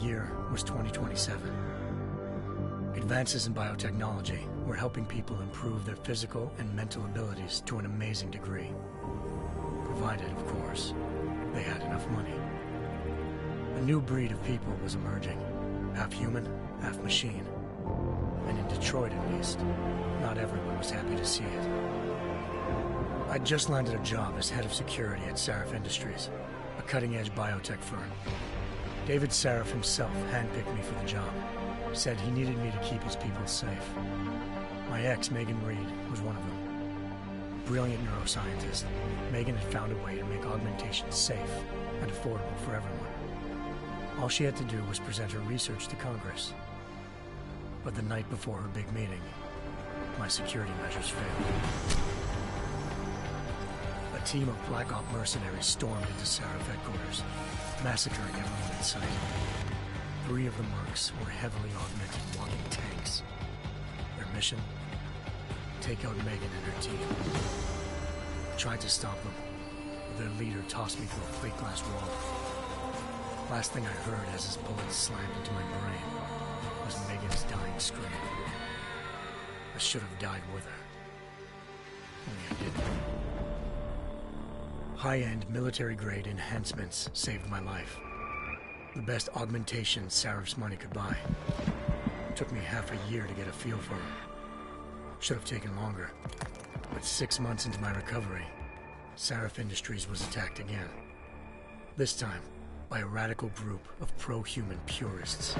year was 2027. Advances in biotechnology were helping people improve their physical and mental abilities to an amazing degree. Provided, of course, they had enough money. A new breed of people was emerging, half human, half machine. And in Detroit, at least, not everyone was happy to see it. I'd just landed a job as head of security at Sarif Industries, a cutting-edge biotech firm. David Sarif himself handpicked me for the job, said he needed me to keep his people safe. My ex, Megan Reed, was one of them. Brilliant neuroscientist, Megan had found a way to make augmentation safe and affordable for everyone. All she had to do was present her research to Congress. But the night before her big meeting, my security measures failed. A team of Black Op mercenaries stormed into Sarif headquarters, massacring everyone in sight. 3 of the mercs were heavily augmented walking tanks. Their mission? Take out Megan and her team. I tried to stop them, but their leader tossed me through a plate glass wall. Last thing I heard as his bullets slammed into my brain was Megan's dying scream. I should have died with her. Only I didn't. High-end military-grade enhancements saved my life. The best augmentation Sarif's money could buy. It took me half a year to get a feel for them. Should have taken longer. But 6 months into my recovery, Sarif Industries was attacked again. This time, by a radical group of pro-human purists.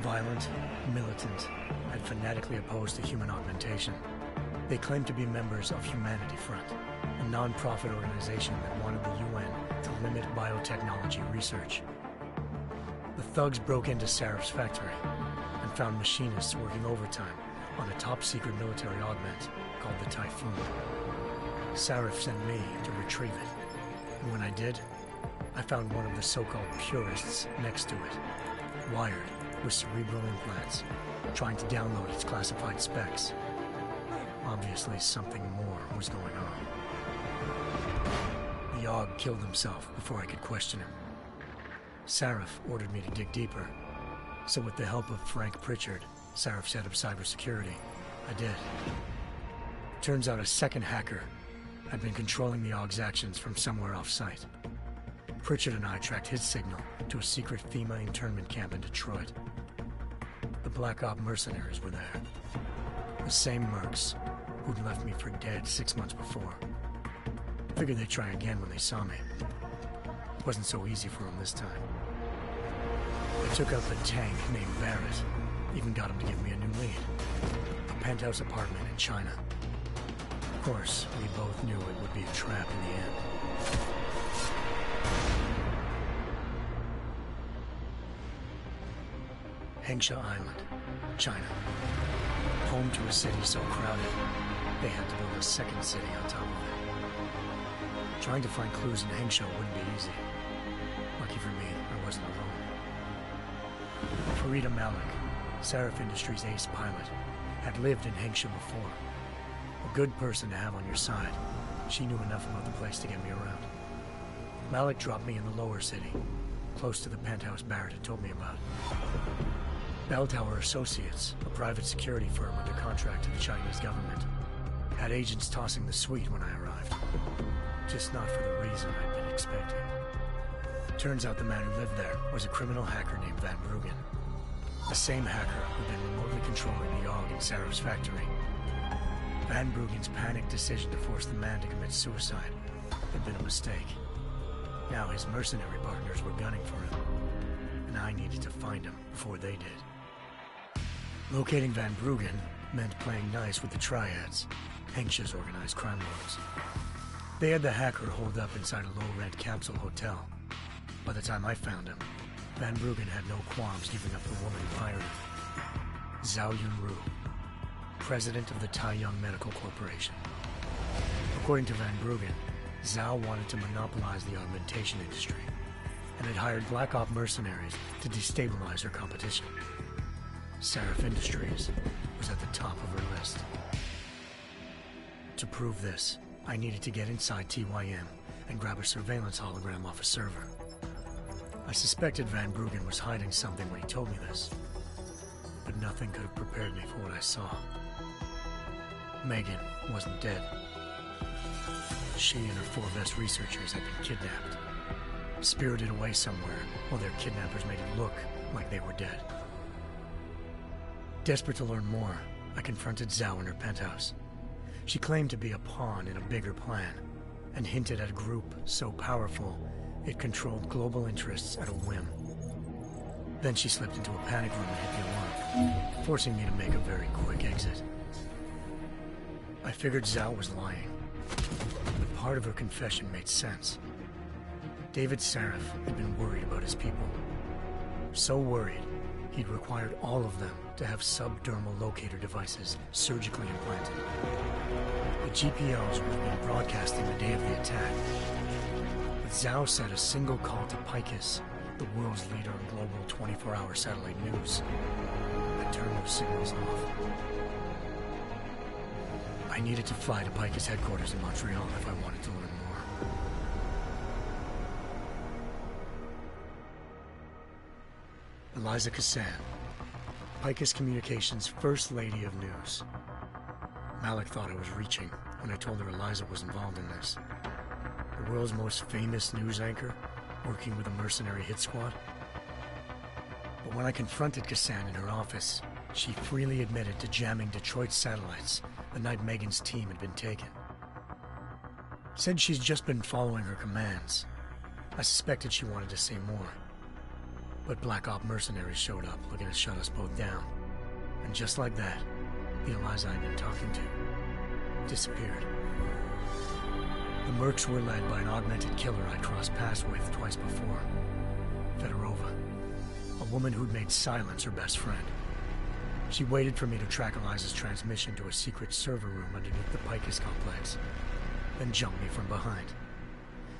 Violent, militant, and fanatically opposed to human augmentation. They claimed to be members of Humanity Front, a non-profit organization that wanted the UN to limit biotechnology research. The thugs broke into Sarif's factory and found machinists working overtime on a top-secret military augment called the Typhoon. Sarif sent me to retrieve it, and when I did, I found one of the so-called purists next to it, wired with cerebral implants, trying to download its classified specs. Obviously, something more was going on. The Aug killed himself before I could question him. Sarif ordered me to dig deeper, so with the help of Frank Pritchard, Sarif's head of cybersecurity, I did. Turns out a second hacker had been controlling the Aug's actions from somewhere off-site. Pritchard and I tracked his signal to a secret FEMA internment camp in Detroit. The Black Op mercenaries were there. The same mercs who'd left me for dead 6 months before. Figured they'd try again when they saw me. It wasn't so easy for them this time. I took out the tank named Barrett, even got him to give me a new lead. A penthouse apartment in China. Of course, we both knew it would be a trap in the end. Hengsha Island, China. Home to a city so crowded, they had to build a second city on top of it. Trying to find clues in Hengsha wouldn't be easy. Lucky for me, I wasn't alone. Farida Malik, Sarif Industries' ace pilot, had lived in Hengsha before. A good person to have on your side. She knew enough about the place to get me around. Malik dropped me in the lower city, close to the penthouse Barrett had told me about. Bell Tower Associates, a private security firm under contract to the Chinese government, had agents tossing the suite when I arrived. Just not for the reason I'd been expecting. Turns out the man who lived there was a criminal hacker named Van Bruggen. The same hacker who'd been remotely controlling the Aug in Sarif's factory. Van Bruggen's panicked decision to force the man to commit suicide had been a mistake. Now his mercenary partners were gunning for him, and I needed to find him before they did. Locating Van Bruggen meant playing nice with the Triads, Hengsha's organized crime lords. They had the hacker holed up inside a low-rent capsule hotel. By the time I found him, Van Bruggen had no qualms giving up the woman who hired him. Zhao Yunru, president of the Taiyang Medical Corporation. According to Van Bruggen, Zhao wanted to monopolize the augmentation industry and had hired Black Op mercenaries to destabilize her competition. Sarif Industries was at the top of her list. To prove this, I needed to get inside TYM and grab a surveillance hologram off a server. I suspected Van Bruggen was hiding something when he told me this, but nothing could have prepared me for what I saw. Megan wasn't dead. She and her 4 best researchers had been kidnapped, spirited away somewhere while their kidnappers made it look like they were dead. Desperate to learn more, I confronted Zhao in her penthouse. She claimed to be a pawn in a bigger plan, and hinted at a group so powerful it controlled global interests at a whim. Then she slipped into a panic room and hit the alarm, forcing me to make a very quick exit. I figured Zhao was lying, but part of her confession made sense. David Sarif had been worried about his people. So worried, he'd required all of them to have subdermal locator devices surgically implanted. The GPOs would have been broadcasting the day of the attack. But Zhao said a single call to Picus, the world's leader in global 24-hour satellite news, had turned those signals off. I needed to fly to Picus headquarters in Montreal if I wanted to learn more. Eliza Cassan, Picus Communications' First Lady of News. Malik thought I was reaching when I told her Eliza was involved in this. The world's most famous news anchor, working with a mercenary hit squad. But when I confronted Cassan in her office, she freely admitted to jamming Detroit's satellites the night Megan's team had been taken. Said she's just been following her commands. I suspected she wanted to say more. But Black Op mercenaries showed up looking to shut us both down. And just like that, the Eliza I'd been talking to disappeared. The Mercs were led by an augmented killer I'd crossed paths with twice before. Fedorova, a woman who'd made silence her best friend. She waited for me to track Eliza's transmission to a secret server room underneath the Picus complex, then jumped me from behind.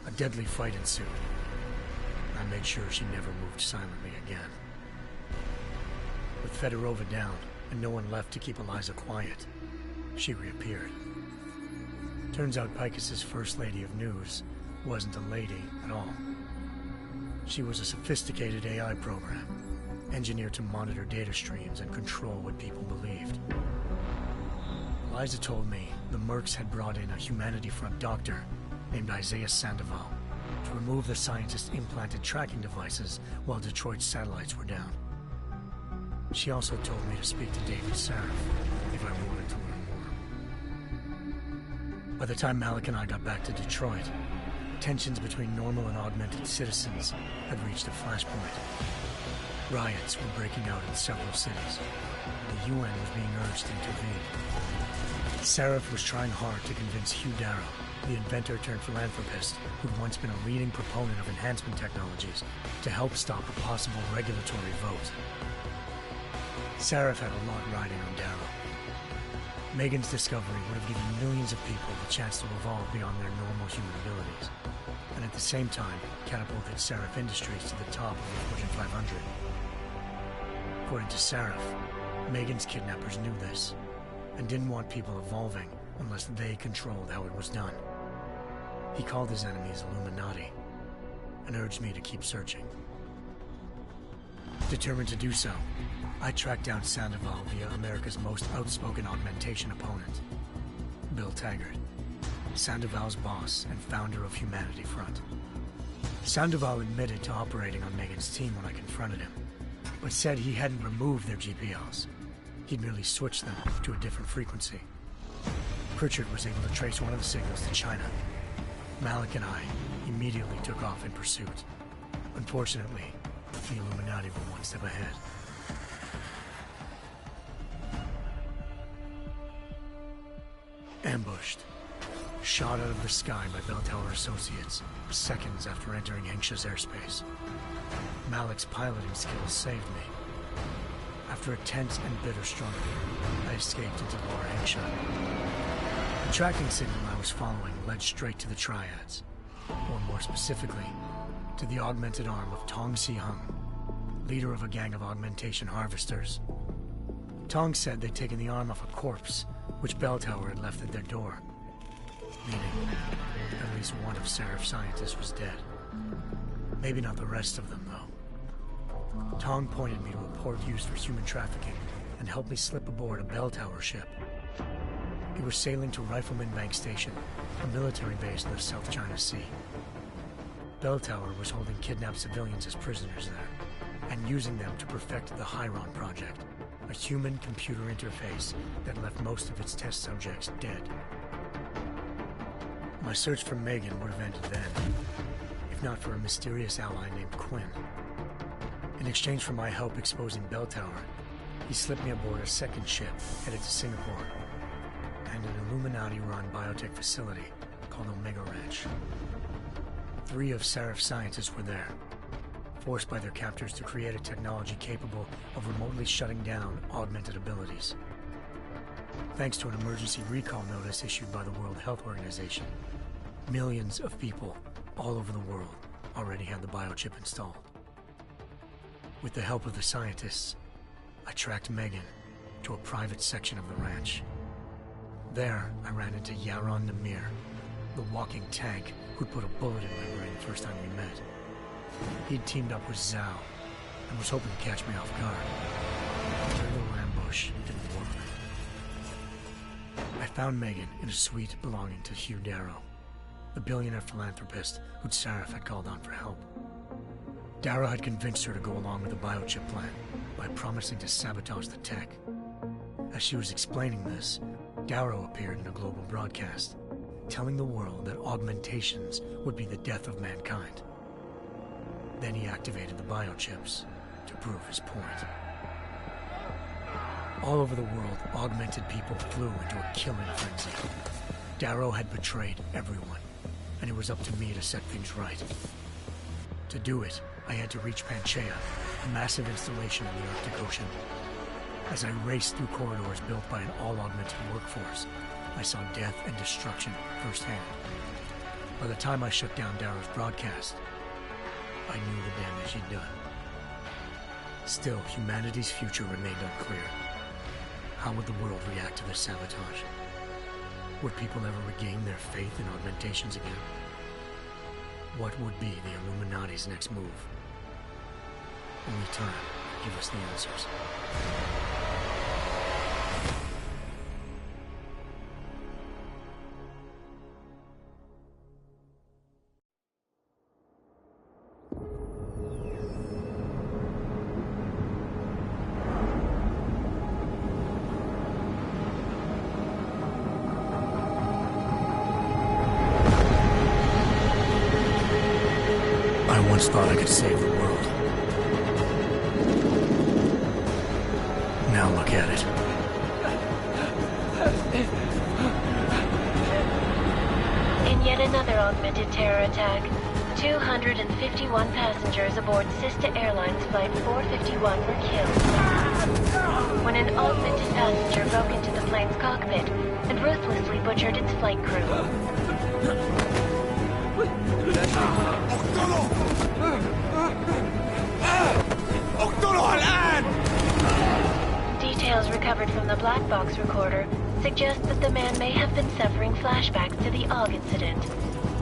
A deadly fight ensued. I made sure she never moved silently again. With Fedorova down and no one left to keep Eliza quiet, she reappeared. Turns out Picus's First Lady of News wasn't a lady at all. She was a sophisticated AI program, engineered to monitor data streams and control what people believed. Eliza told me the Mercs had brought in a Humanity Front doctor named Isaiah Sandoval to remove the scientist's implanted tracking devices while Detroit's satellites were down. She also told me to speak to David Sarif if I wanted to learn more. By the time Malik and I got back to Detroit, tensions between normal and augmented citizens had reached a flashpoint. Riots were breaking out in several cities. The UN was being urged to intervene. Sarif was trying hard to convince Hugh Darrow, the inventor-turned-philanthropist who'd once been a leading proponent of enhancement technologies, to help stop a possible regulatory vote. Sarif had a lot riding on Darrow. Megan's discovery would have given millions of people the chance to evolve beyond their normal human abilities, and at the same time catapulted Sarif Industries to the top of the Fortune 500. According to Sarif, Megan's kidnappers knew this, and didn't want people evolving unless they controlled how it was done. He called his enemies Illuminati, and urged me to keep searching. Determined to do so, I tracked down Sandoval via America's most outspoken augmentation opponent, Bill Taggart, Sandoval's boss and founder of Humanity Front. Sandoval admitted to operating on Megan's team when I confronted him, but said he hadn't removed their GPLs. He'd merely switched them to a different frequency. Pritchard was able to trace one of the signals to China. Malik and I immediately took off in pursuit. Unfortunately, the Illuminati were one step ahead. Ambushed. Shot out of the sky by Bell Tower Associates, seconds after entering Hengsha's airspace. Malik's piloting skills saved me. After a tense and bitter struggle, I escaped into Lower Hengsha. The tracking signal I was following led straight to the Triads, or more specifically, to the augmented arm of Tong Si-hung, leader of a gang of augmentation harvesters. Tong said they'd taken the arm off a corpse, which Bell Tower had left at their door, meaning at least one of Sarif's scientists was dead. Maybe not the rest of them, though. Tong pointed me to a port used for human trafficking and helped me slip aboard a bell tower ship. It was sailing to Rifleman Bank Station, a military base in the South China Sea. Bell Tower was holding kidnapped civilians as prisoners there, and using them to perfect the Hyron Project, a human-computer interface that left most of its test subjects dead. My search for Megan would have ended then, if not for a mysterious ally named Quinn. In exchange for my help exposing Bell Tower, he slipped me aboard a second ship headed to Singapore, and an Illuminati-run biotech facility called Omega Ranch. 3 of Serif's scientists were there, forced by their captors to create a technology capable of remotely shutting down augmented abilities. Thanks to an emergency recall notice issued by the World Health Organization, millions of people all over the world already had the biochip installed. With the help of the scientists, I tracked Megan to a private section of the ranch. There, I ran into Yaron Namir, the walking tank who'd put a bullet in my brain the first time we met. He'd teamed up with Zhao and was hoping to catch me off guard. Their little ambush didn't work. I found Megan in a suite belonging to Hugh Darrow, the billionaire philanthropist who'd Sarif had called on for help. Darrow had convinced her to go along with the biochip plan by promising to sabotage the tech. As she was explaining this, Darrow appeared in a global broadcast, telling the world that augmentations would be the death of mankind. Then he activated the biochips to prove his point. All over the world, augmented people flew into a killing frenzy. Darrow had betrayed everyone, and it was up to me to set things right. To do it, I had to reach Panchaea, a massive installation in the Arctic Ocean. As I raced through corridors built by an all-augmented workforce, I saw death and destruction firsthand. By the time I shut down Darrow's broadcast, I knew the damage he'd done. Still, humanity's future remained unclear. How would the world react to this sabotage? Would people ever regain their faith in augmentations again? What would be the Illuminati's next move? Only time could give us the answers. I once thought I could save the world. Now look at it. In yet another augmented terror attack, 251 passengers aboard Sister Airlines Flight 451 were killed when an augmented passenger broke into the plane's cockpit and ruthlessly butchered its flight crew. Details recovered from the black box recorder suggest that the man may have been suffering flashbacks to the AUG incident.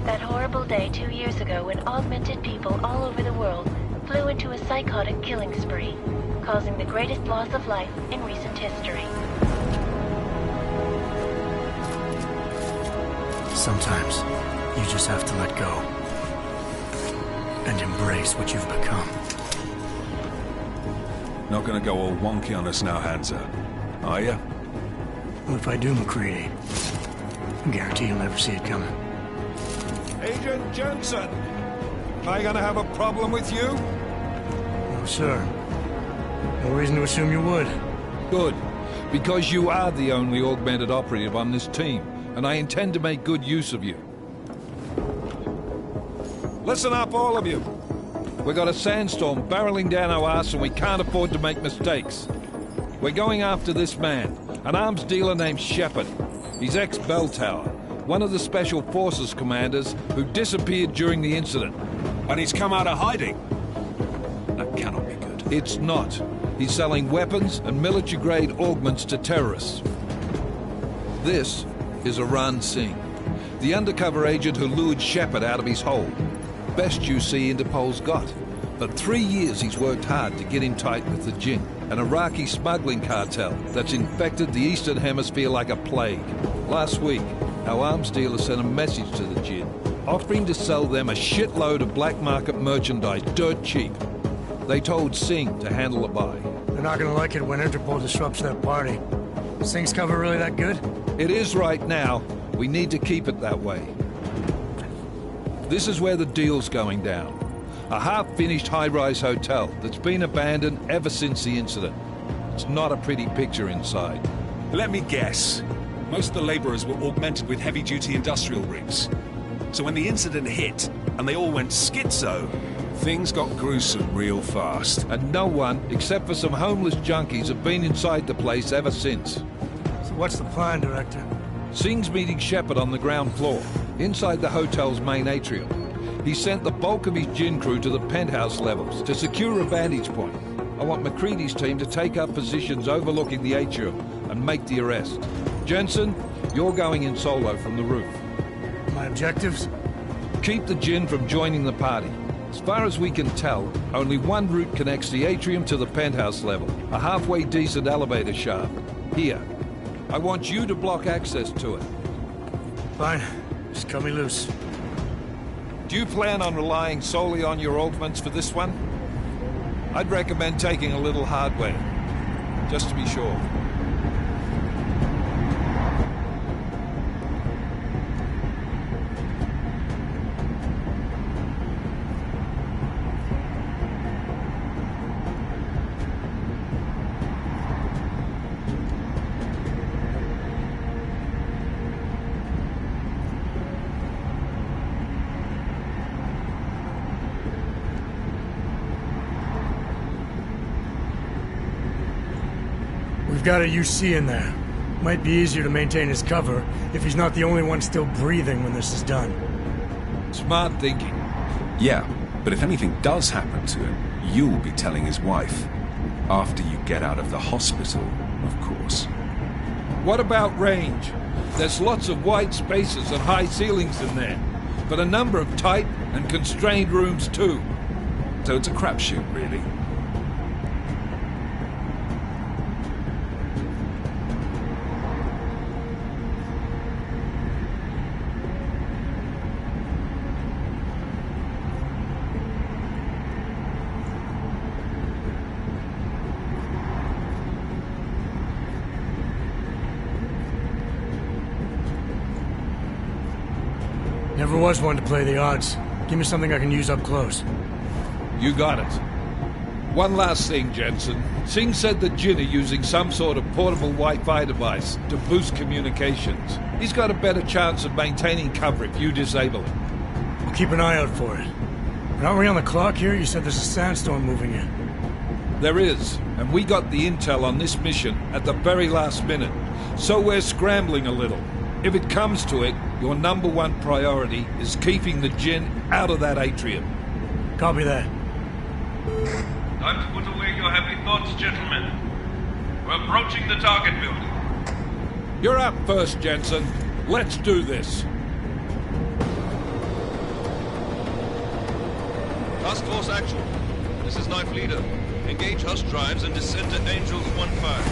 That horrible day 2 years ago when augmented people all over the world flew into a psychotic killing spree, causing the greatest loss of life in recent history. Sometimes you just have to let go and embrace what you've become. Not gonna go all wonky on us now, Hansa, are ya? Well, if I do, McCready, I guarantee you'll never see it coming. Agent Jensen! Am I gonna have a problem with you? No, sir. No reason to assume you would. Good. Because you are the only augmented operative on this team, and I intend to make good use of you. Listen up, all of you. We got a sandstorm barreling down our arse and we can't afford to make mistakes. We're going after this man, an arms dealer named Shepard. He's ex-Bell Tower, one of the Special Forces commanders who disappeared during the incident. And he's come out of hiding. That cannot be good. It's not. He's selling weapons and military-grade augments to terrorists. This is Aran Singh, the undercover agent who lured Shepard out of his hole. Best you see Interpol's got. For 3 years he's worked hard to get in tight with the Jinn, an Iraqi smuggling cartel that's infected the Eastern Hemisphere like a plague. Last week, our arms dealer sent a message to the Jinn, offering to sell them a shitload of black market merchandise dirt cheap. They told Singh to handle the buy. They're not gonna like it when Interpol disrupts their party. Singh's cover really that good? It is right now. We need to keep it that way. This is where the deal's going down. A half-finished high-rise hotel that's been abandoned ever since the incident. It's not a pretty picture inside. Let me guess. Most of the labourers were augmented with heavy-duty industrial rigs. So when the incident hit, and they all went schizo, things got gruesome real fast. And no one, except for some homeless junkies, have been inside the place ever since. So what's the plan, Director? Singh's meeting Shepard on the ground floor, inside the hotel's main atrium. He sent the bulk of his Jinn crew to the penthouse levels to secure a vantage point. I want McCready's team to take up positions overlooking the atrium and make the arrest. Jensen, you're going in solo from the roof. My objectives? Keep the Jinn from joining the party. As far as we can tell, only one route connects the atrium to the penthouse level, a halfway decent elevator shaft. Here. I want you to block access to it. Fine. Just cut me loose. Do you plan on relying solely on your augments for this one? I'd recommend taking a little hardware, just to be sure. We've got a UC in there. Might be easier to maintain his cover if he's not the only one still breathing when this is done. Smart thinking. Yeah, but if anything does happen to him, you'll be telling his wife. After you get out of the hospital, of course. What about range? There's lots of wide spaces and high ceilings in there, but a number of tight and constrained rooms too. So it's a crapshoot, really. Never was one to play the odds. Give me something I can use up close. You got it. One last thing, Jensen. Singh said the Jinn are using some sort of portable Wi-Fi device to boost communications. He's got a better chance of maintaining cover if you disable it. I'll keep an eye out for it. But aren't we on the clock here? You said there's a sandstorm moving in. There is, and we got the intel on this mission at the very last minute. So we're scrambling a little. If it comes to it, your #1 priority is keeping the Jinn out of that atrium. Copy that. Time to put away your heavy thoughts, gentlemen. We're approaching the target building. You're up first, Jensen. Let's do this. Task Force action. This is Knife Leader. Engage Hush drives and descend to Angels 1-5.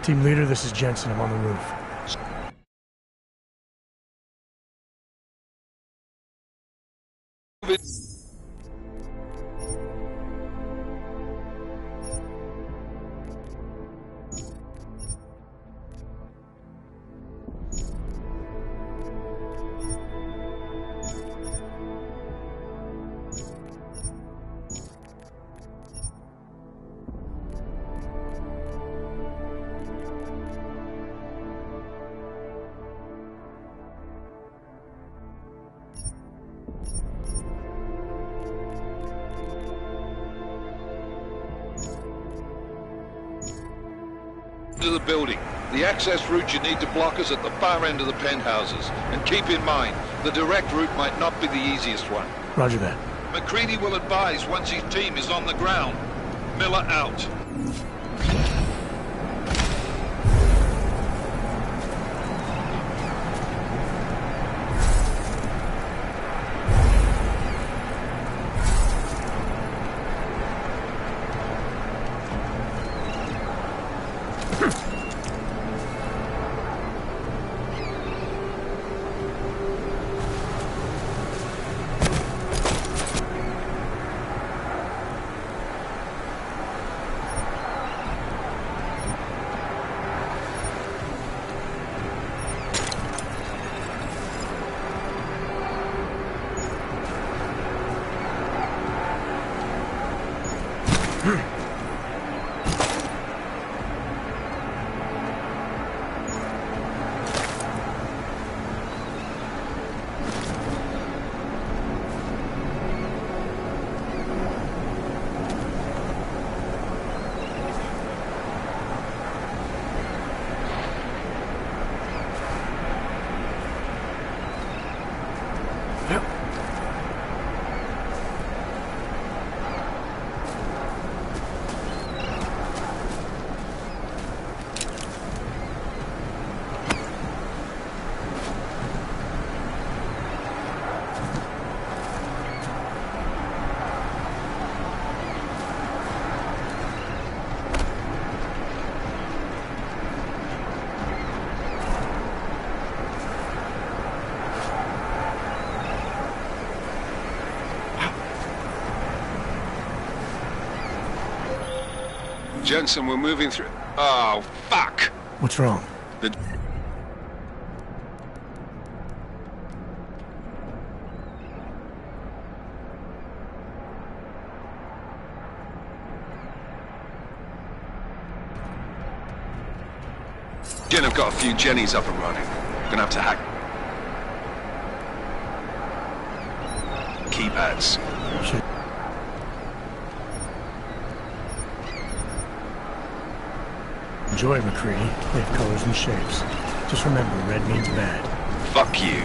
Team leader, this is Jensen. I'm on the roof. To the building. The access route you need to block is at the far end of the penthouses. And keep in mind, the direct route might not be the easiest one. Roger that. McCready will advise once his team is on the ground. Miller out. Jensen, we're moving through... Oh, fuck! What's wrong? The... Jen, I've got a few Jennies up and running. Gonna have to hack... keypads. Shit. Enjoy, McCready. They have colors and shapes. Just remember, red means bad. Fuck you.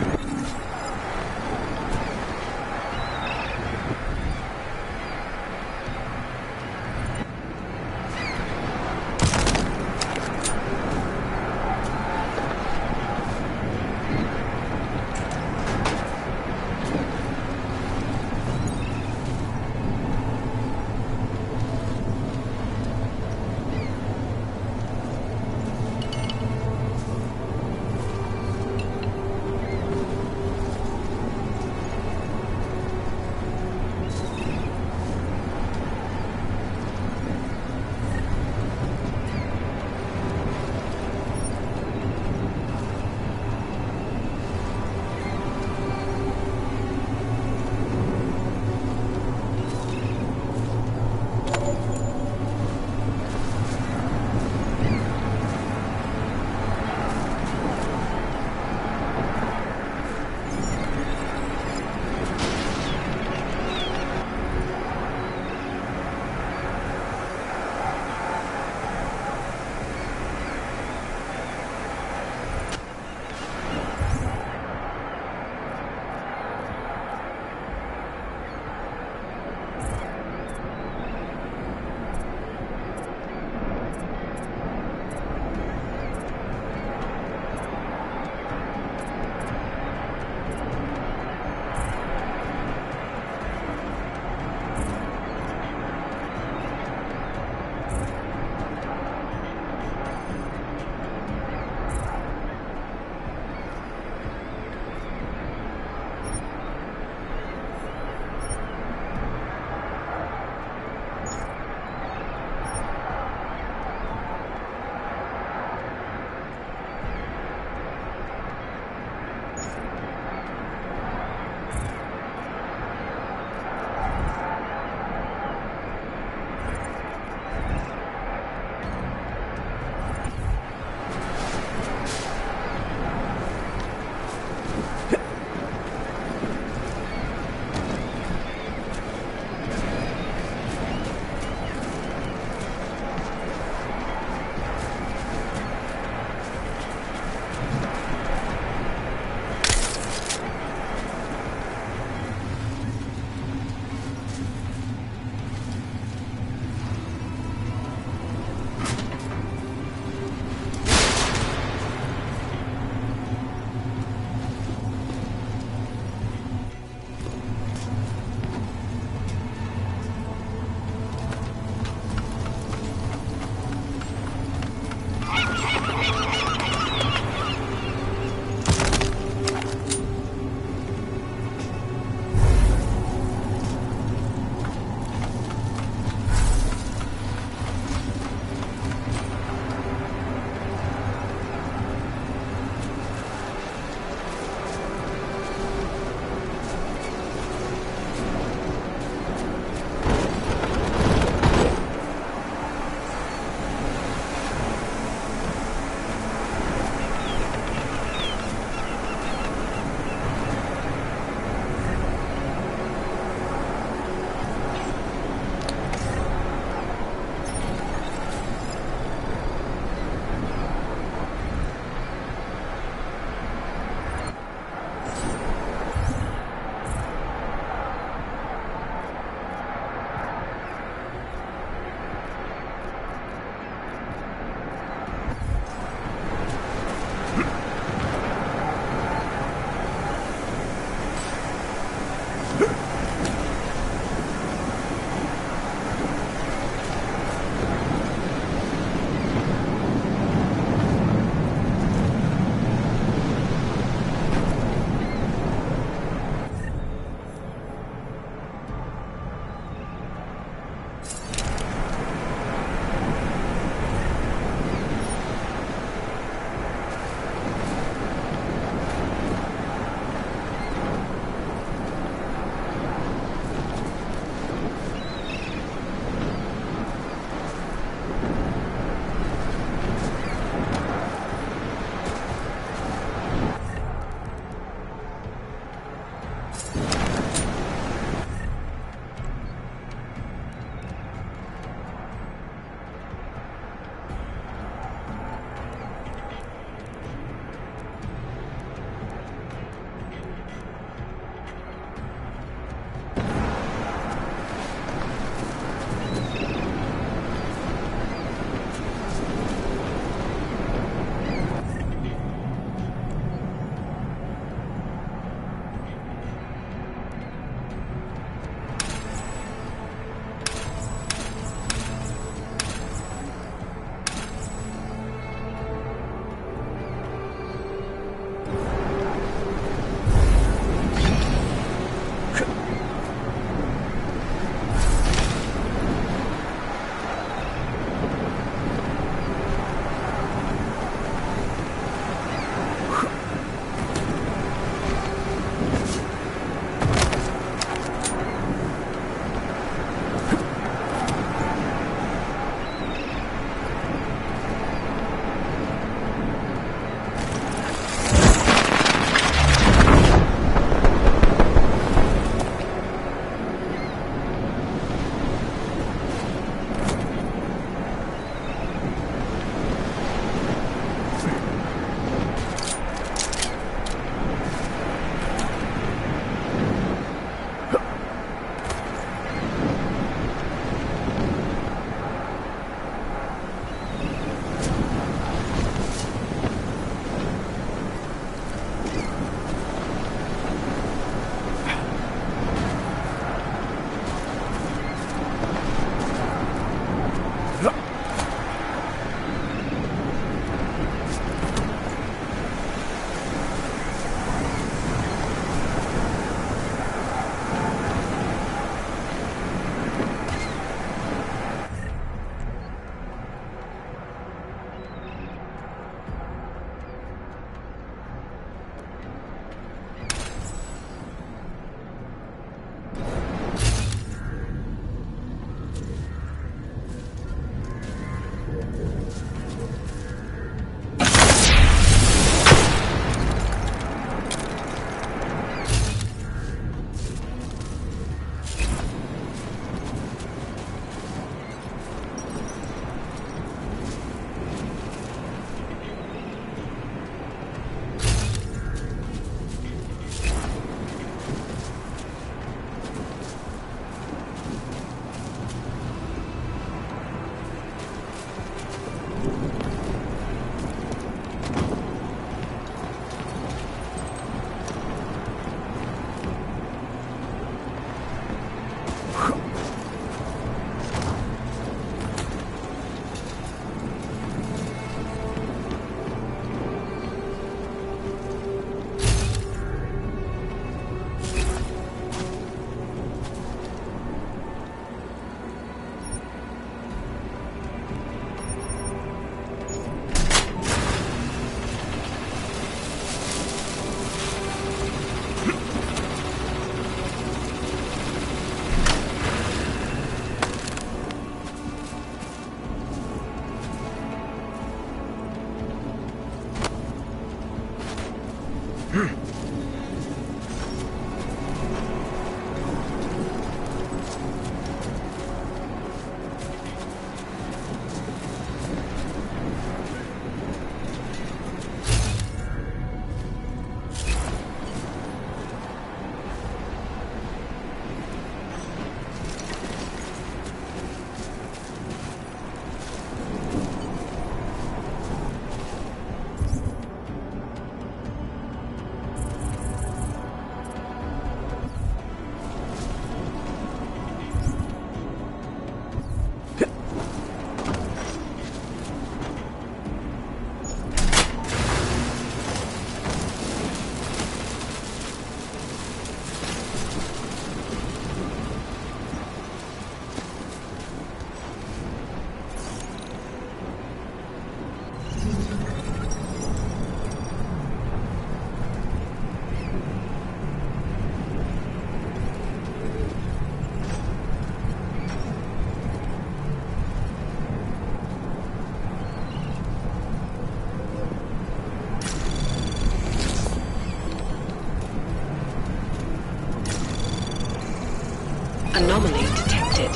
Anomaly detected.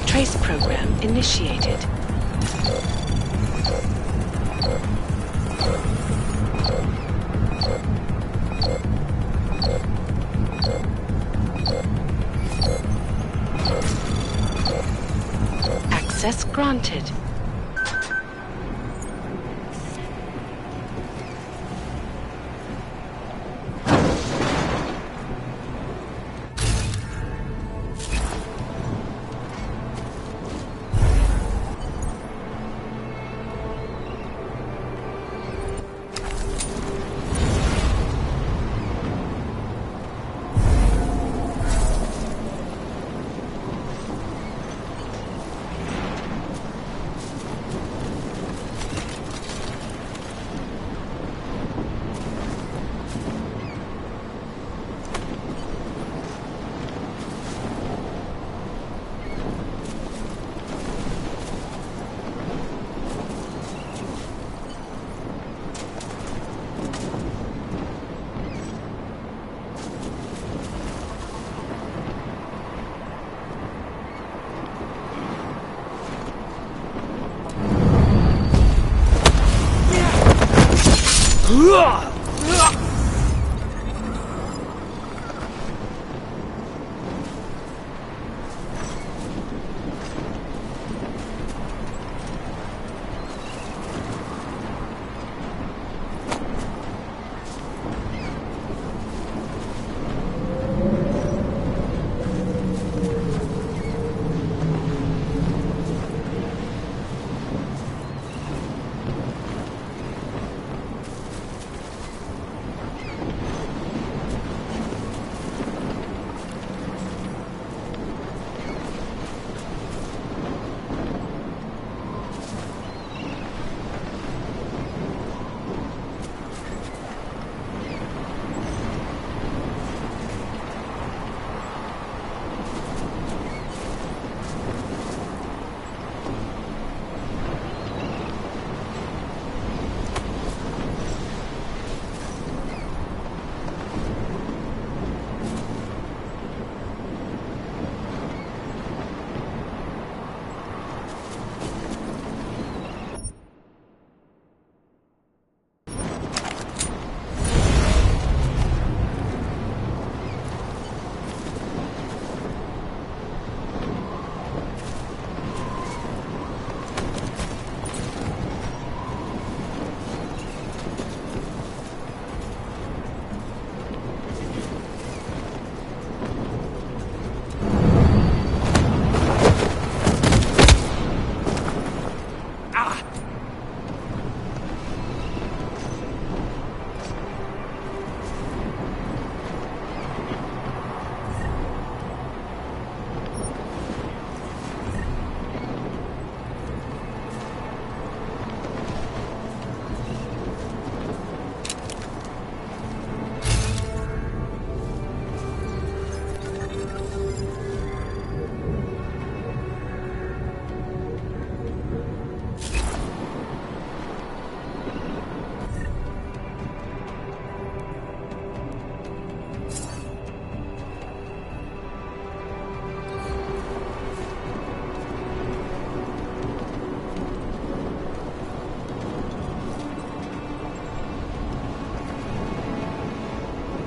Trace program initiated. Access granted.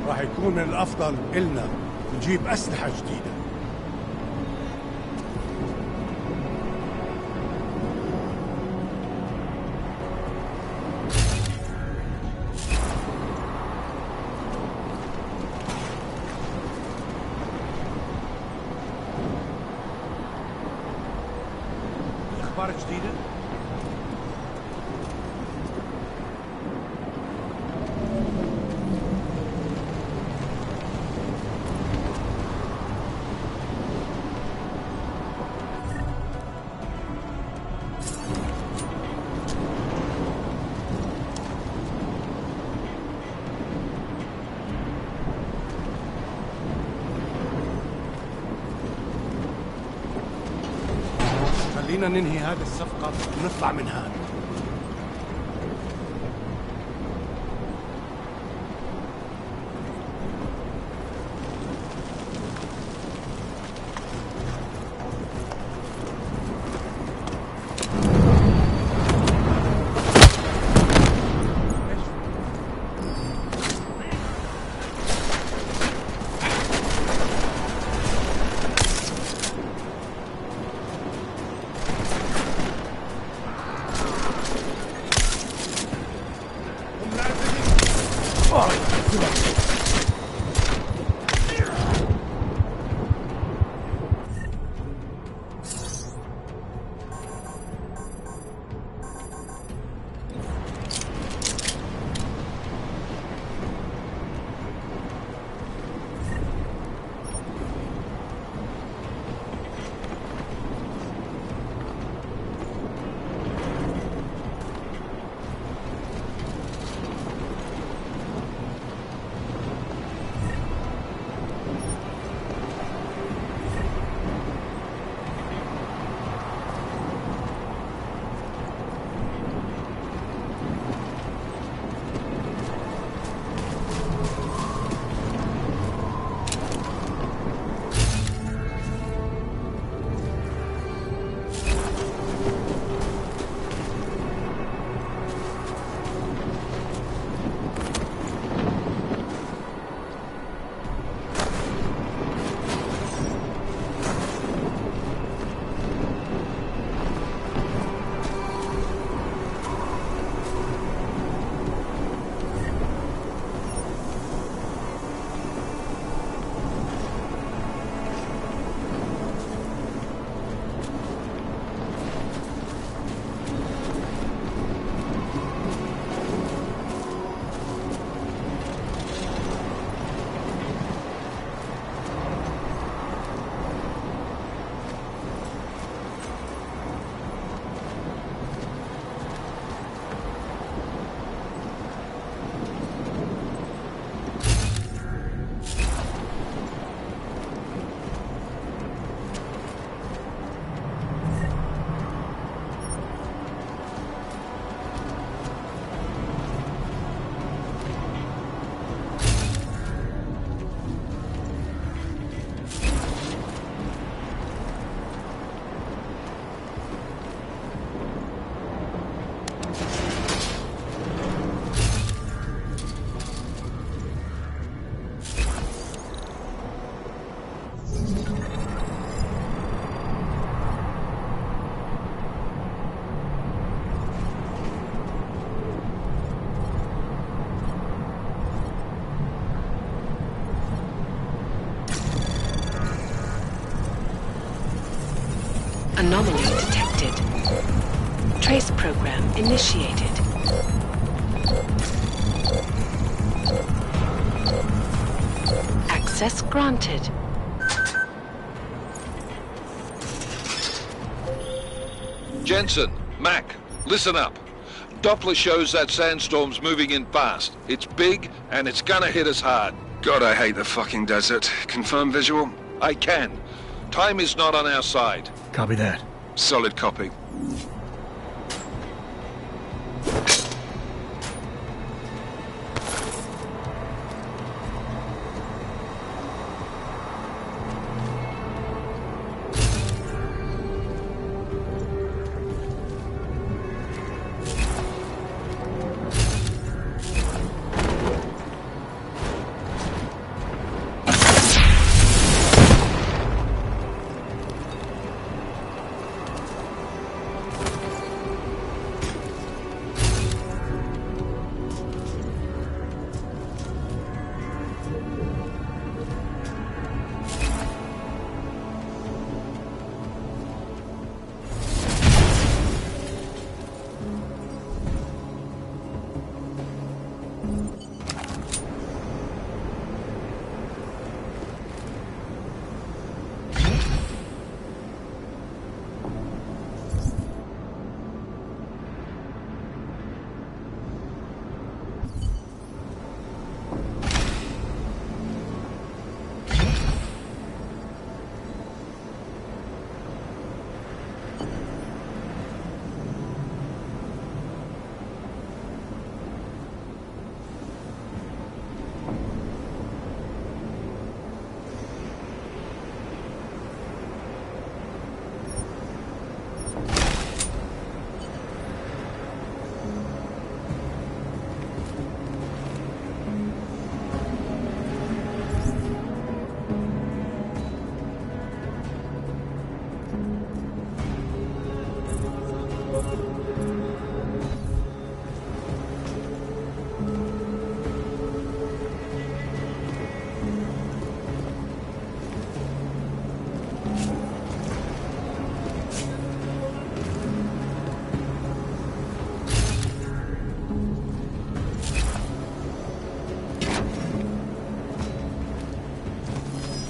راح يكون من الأفضل إلنا نجيب أسلحة جديدة. أخبار جديدة؟ خلينا ننهي هذه الصفقة ونطلع من هان. Anomaly detected. Trace program initiated. Access granted. Jensen, Mac, listen up. Doppler shows that sandstorm's moving in fast. It's big, and it's gonna hit us hard. God, I hate the fucking desert. Confirm visual? I can. Time is not on our side. Copy that. Solid copy.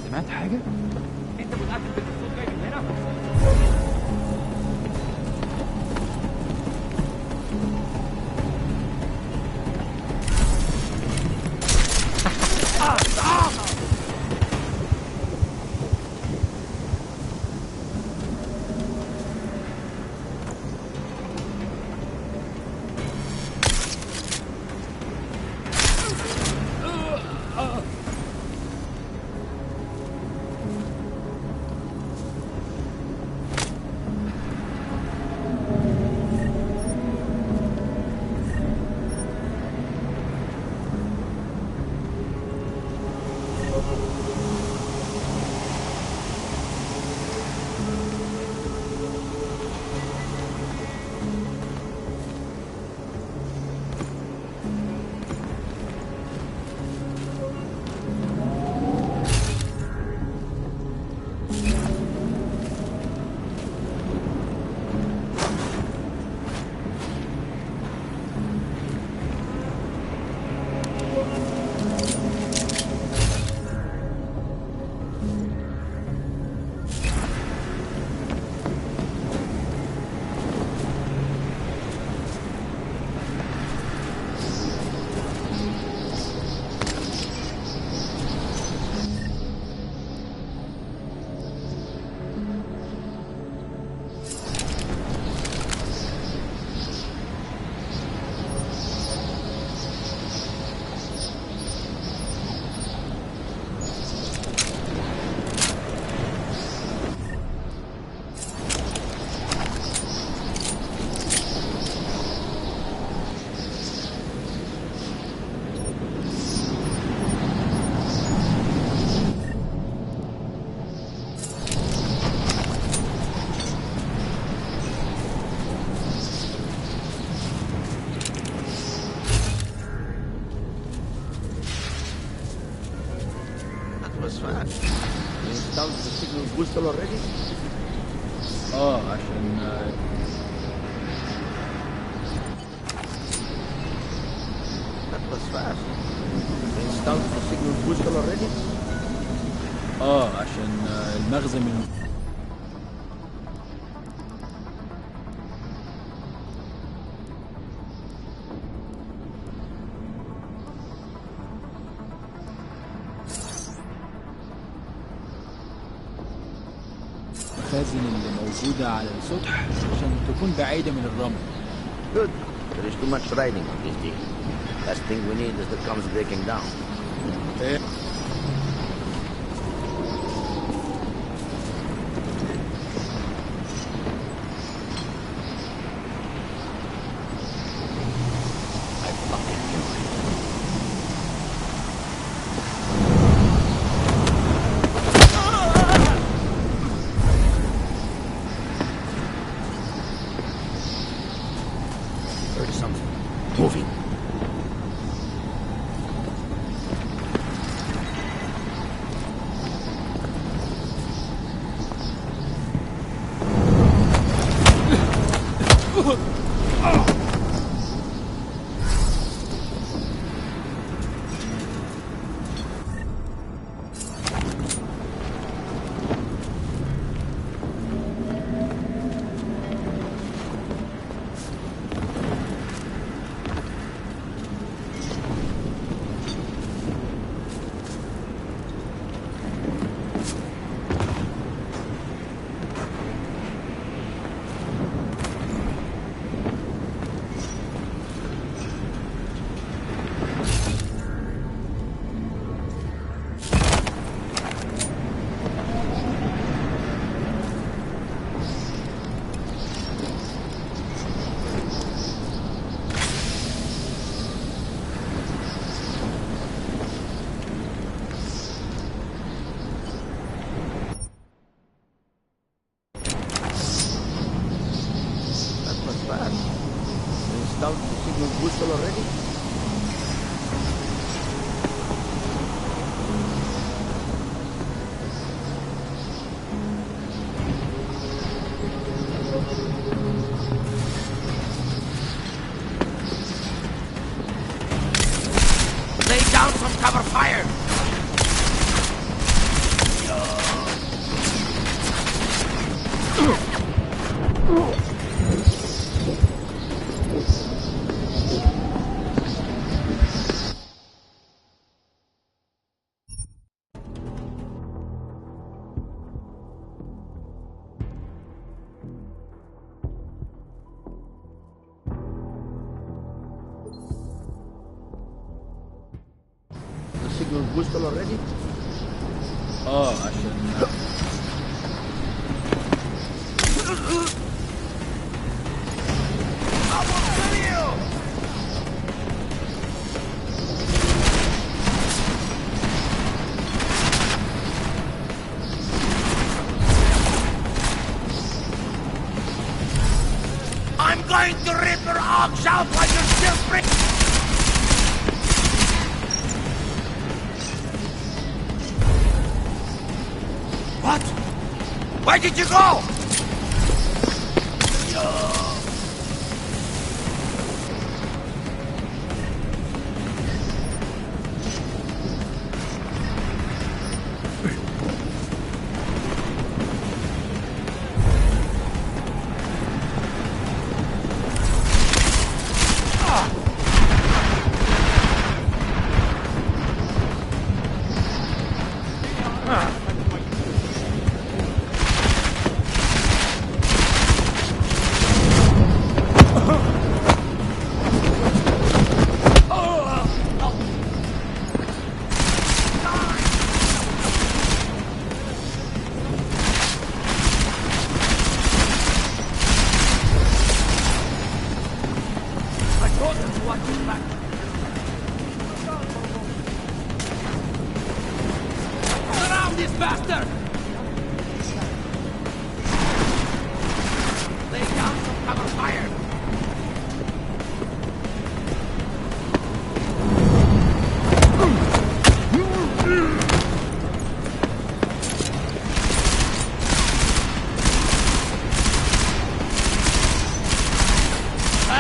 سمعت حاجة؟ انت متأكد ان الصوت جاي من هنا؟ Was fast. You installed the signal booster already? عشان That was fast. They installed the signal booster already? عشان المغزى من المخازن اللي موجودة على السطح عشان تكون بعيدة من الرمل. Good. There is too much riding on this deal. Last thing we need is the comms breaking down. Signal booster already? عشان I'm going to rip your arms out while you're still free! What? Where did you go?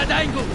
at angles!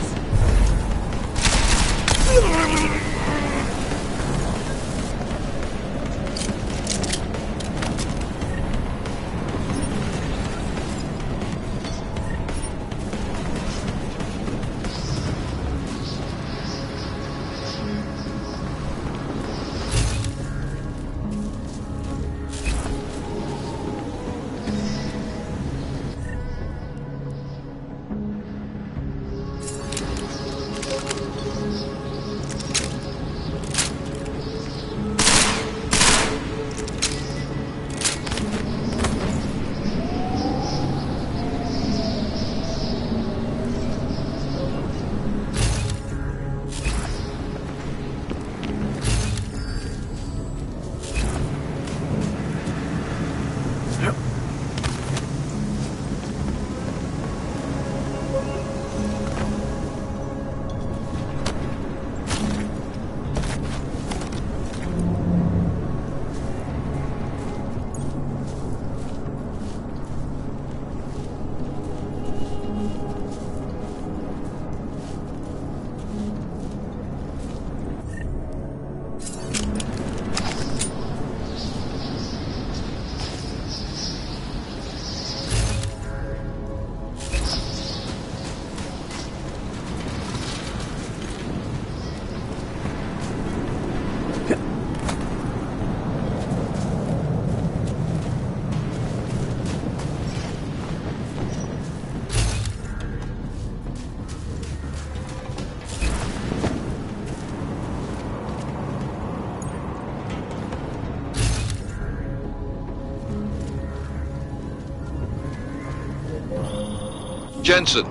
Jensen,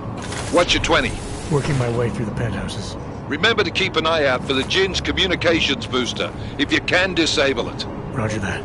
what's your 20? Working my way through the penthouses. Remember to keep an eye out for the Jinn's communications booster. If you can, disable it. Roger that.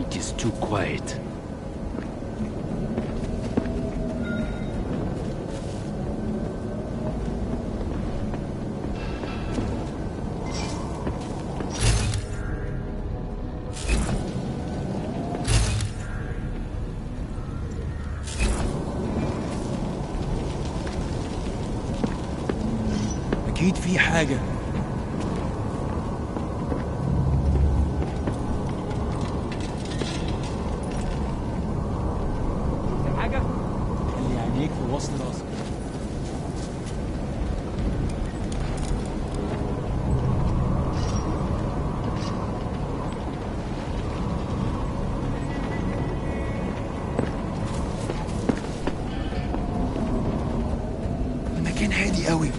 It is too quiet. أكيد في حاجة. المكان هادي قوي.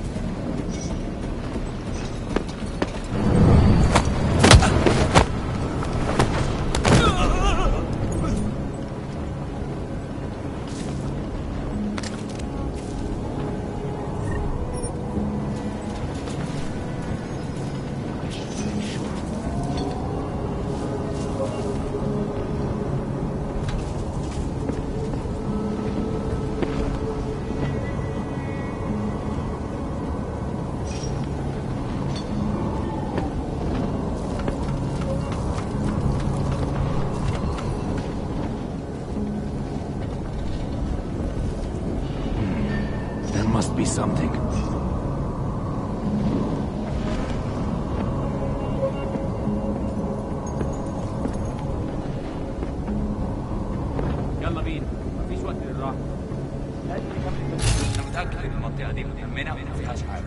Must be something. يلا بينا، مفيش وقت للراحة. أنا متأكد إن المنطقة دي متأمنة وما فيهاش حاجة.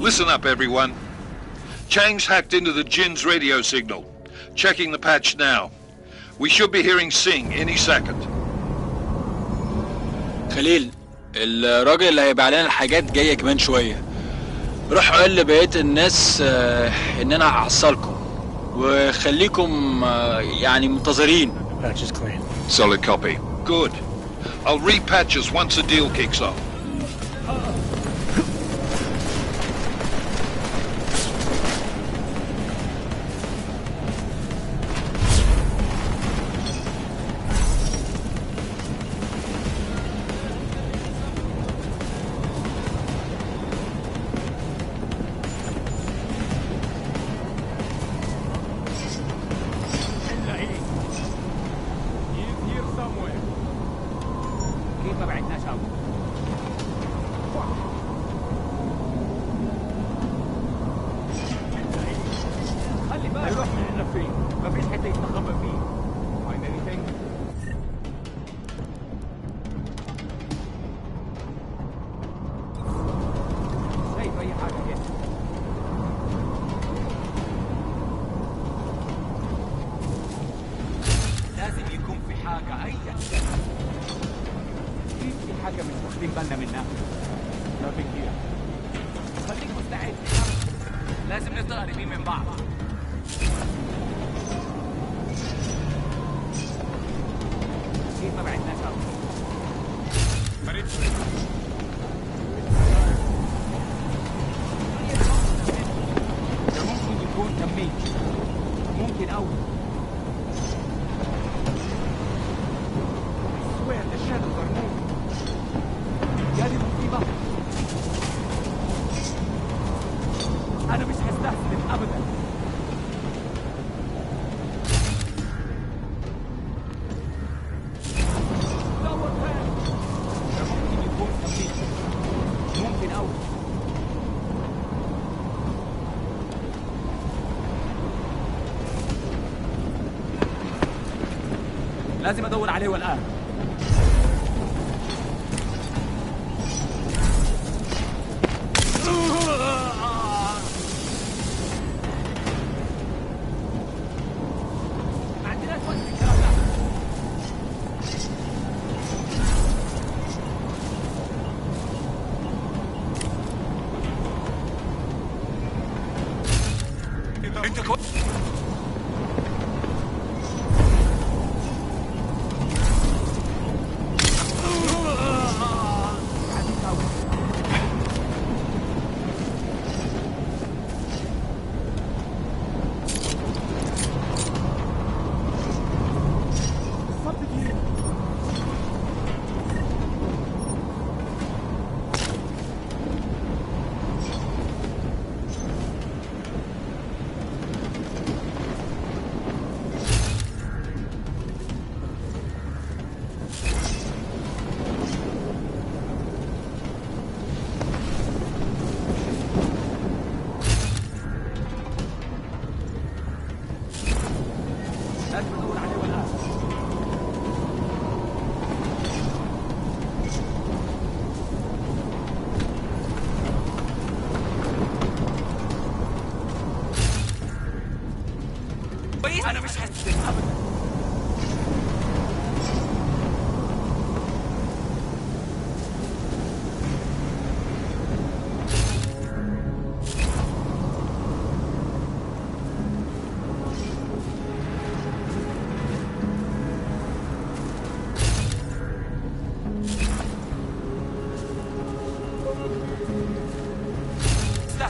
Listen up, everyone. Chang's hacked into the Jin's radio signal. Checking the patch now. We should be hearing Sing any second. خليل، الراجل اللي هيبيع لنا الحاجات جايه كمان شويه. روح قول لبقيه الناس ان انا هحصلكم وخليكم يعني منتظرين. Patch is clean. Solid copy. Good. I'll repatch us once the deal kicks off. لازم ادور عليه والان. ما عندناش وقت الكلام ده. انت كويس؟ أنا مش هستسلم أبدا.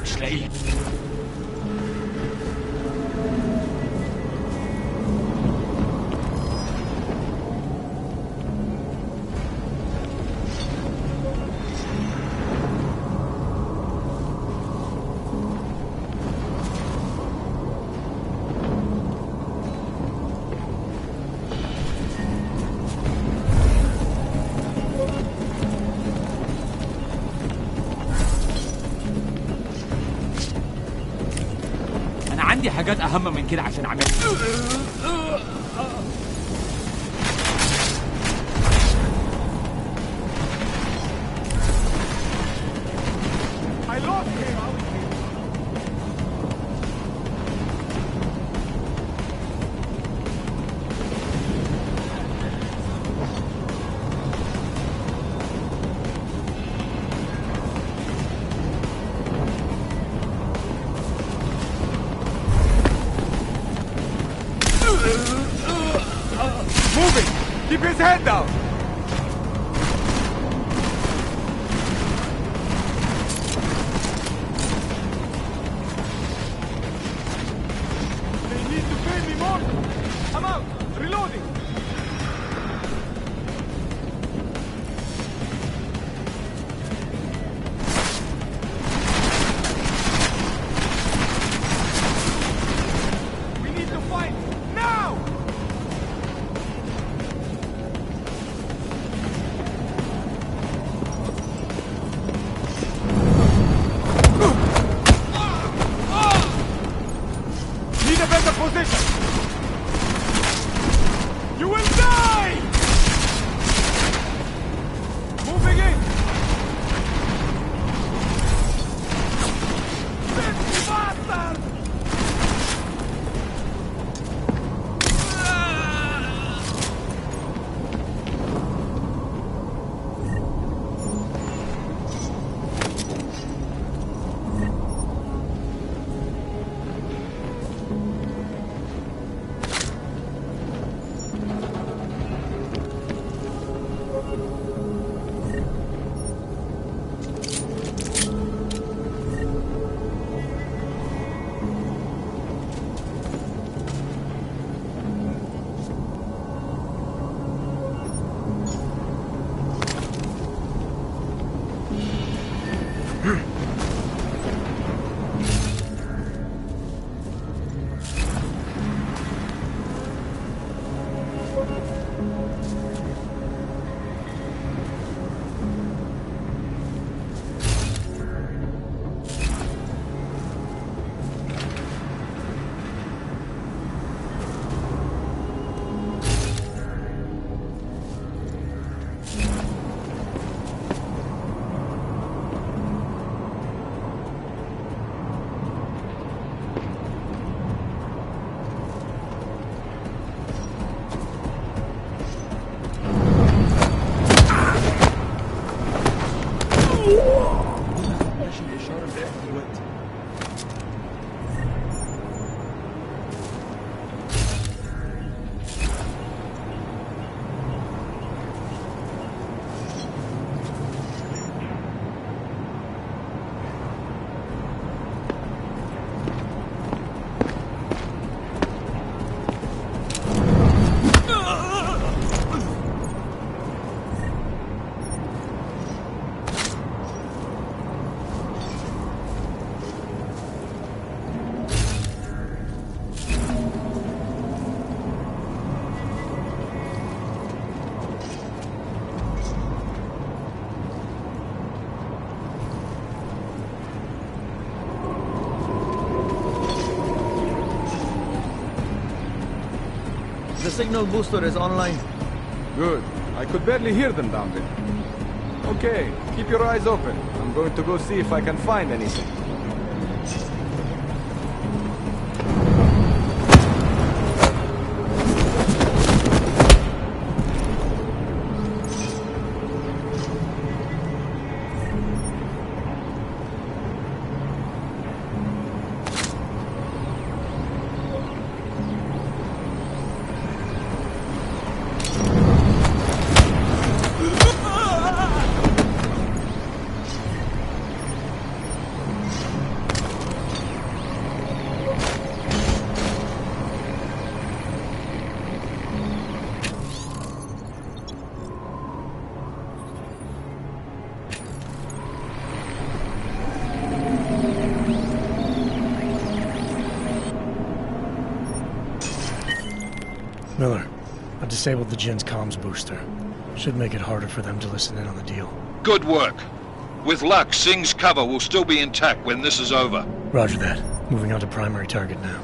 مش لاقيه. عندي حاجات أهم من كده عشان أعملها. I lost him. Keep his head down! They need to pay me more! I'm out! Reloading! We need to fight! Now! Need a better position! You will die! Moving in! Dirty bastard! The signal booster is online. Good. I could barely hear them down there. Okay, keep your eyes open. I'm going to go see if I can find anything. Miller, I disabled the Jin's comms booster. Should make it harder for them to listen in on the deal. Good work. With luck, Singh's cover will still be intact when this is over. Roger that. Moving on to primary target now.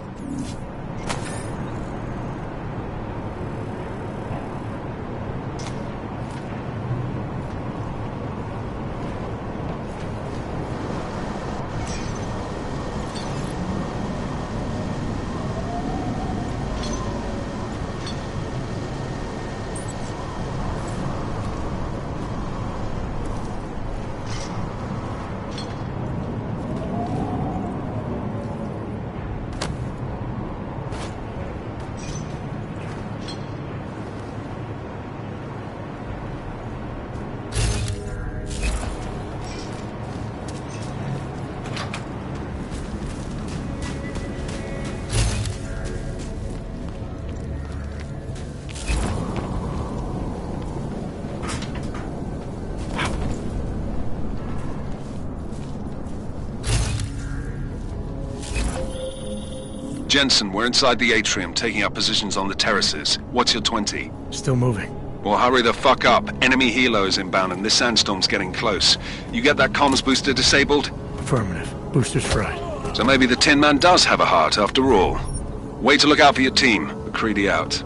Jensen, we're inside the atrium, taking up positions on the terraces. What's your 20? Still moving. Well, hurry the fuck up. Enemy helos inbound and this sandstorm's getting close. You get that comms booster disabled? Affirmative. Booster's fried. So maybe the Tin Man does have a heart after all. Way to look out for your team. McCready out.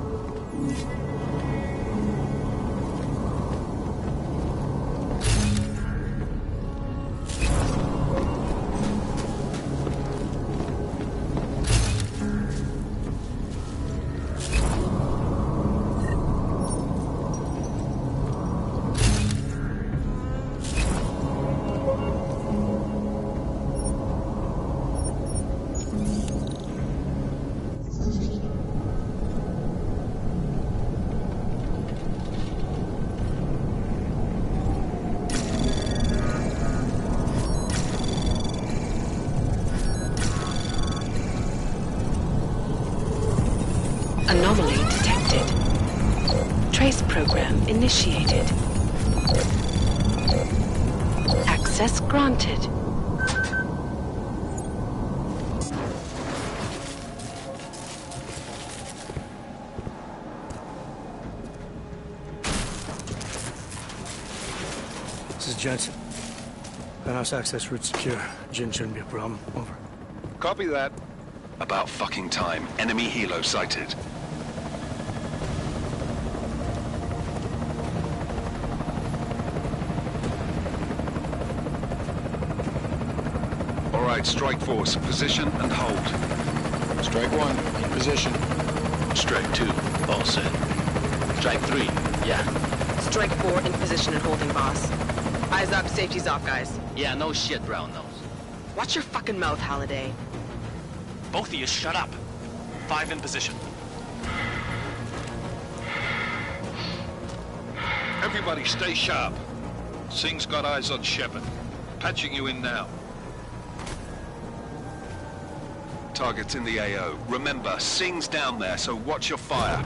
Anomaly detected. Trace program initiated. Access granted. This is Jensen. Penthouse access route secure. Jin shouldn't be a problem. Over. Copy that. About fucking time. Enemy helo sighted. All right, strike force. Position and hold. Strike 1, in position. Strike 2, all set. Strike 3, yeah. Strike 4, in position and holding, boss. Eyes up, safety's off, guys. Yeah, no shit, brown nose. Watch your fucking mouth, Halliday. Both of you shut up. 5 in position. Everybody stay sharp. Singh's got eyes on Shepard. Patching you in now. Target's in the AO. Remember, Singh's down there, so watch your fire.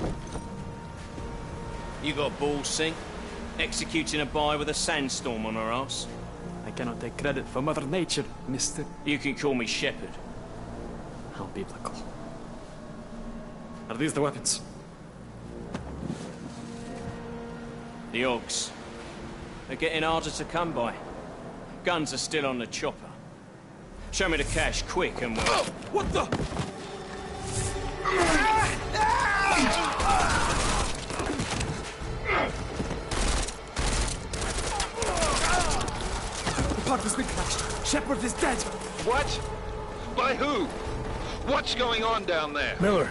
You got balls, Singh? Executing a buy with a sandstorm on our ass? I cannot take credit for Mother Nature, mister. You can call me Shepard. How biblical. Are these the weapons? The Ogs. They're getting harder to come by. Guns are still on the chopper. Show me the cash, quick, and we'll... Oh, what the? The part has been crashed. Shepard is dead. What? By who? What's going on down there? Miller,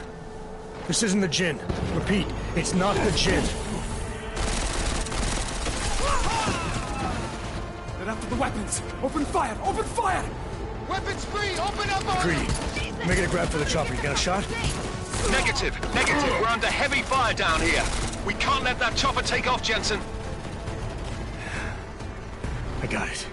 this isn't the Jinn. Repeat, it's not the Jinn. They're after the weapons. Open fire! Open fire! Weapons free! Open up on... Greedy. Making a grab for the chopper. You got a shot? Negative. We're under heavy fire down here. We can't let that chopper take off, Jensen. I got it.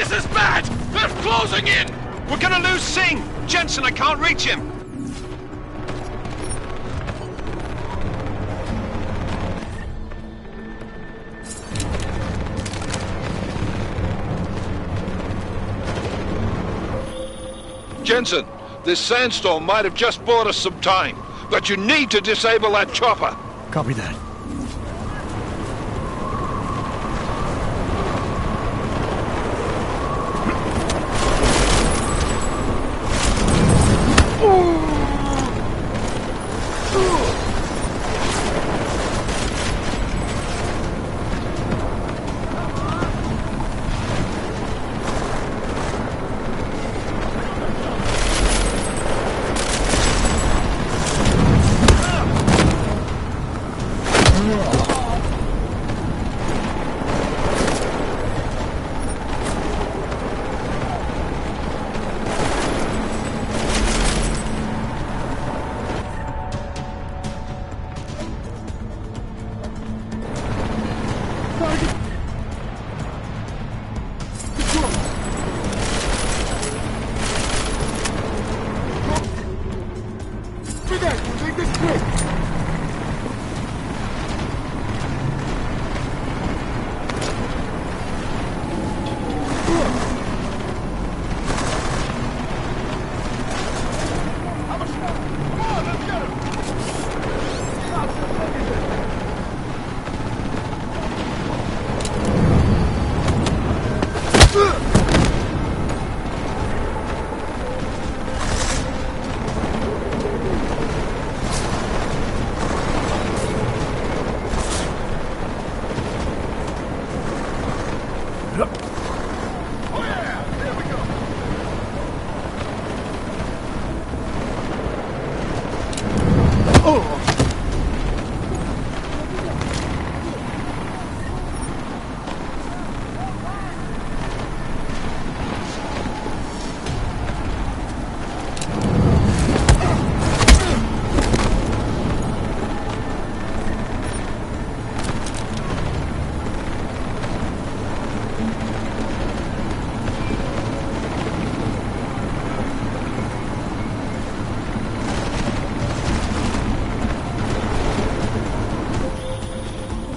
This is bad! They're closing in! We're gonna lose Singh! Jensen, I can't reach him! Jensen, this sandstorm might have just bought us some time, but you need to disable that chopper. Copy that.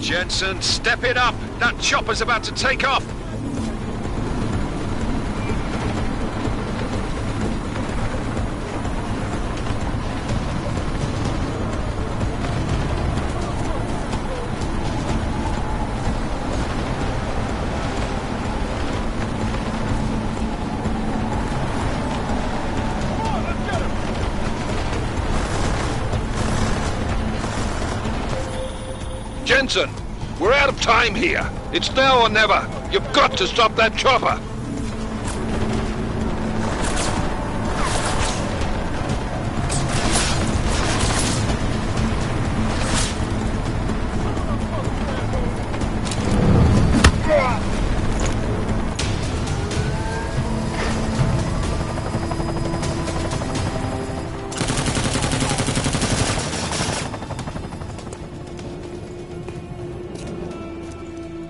Jensen, step it up! That chopper's about to take off! Jensen, we're out of time here. It's now or never. You've got to stop that chopper.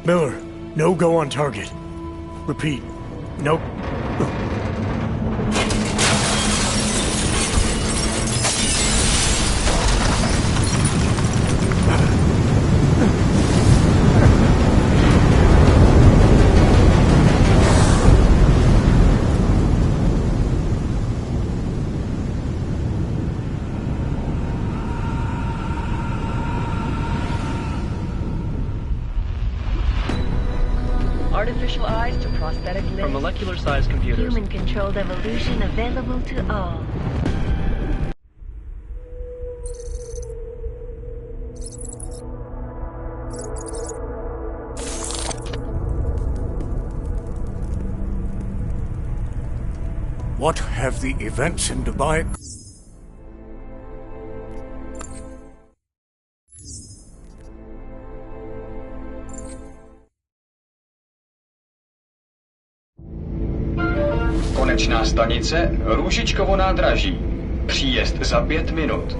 Miller, no go on target. Repeat, no... Artificial eyes to prosthetic limbs. From molecular-sized computers. Human-controlled evolution available to all. What have the events in Dubai... Konečná stanice Růžičkovo nádraží. Příjezd za 5 minut.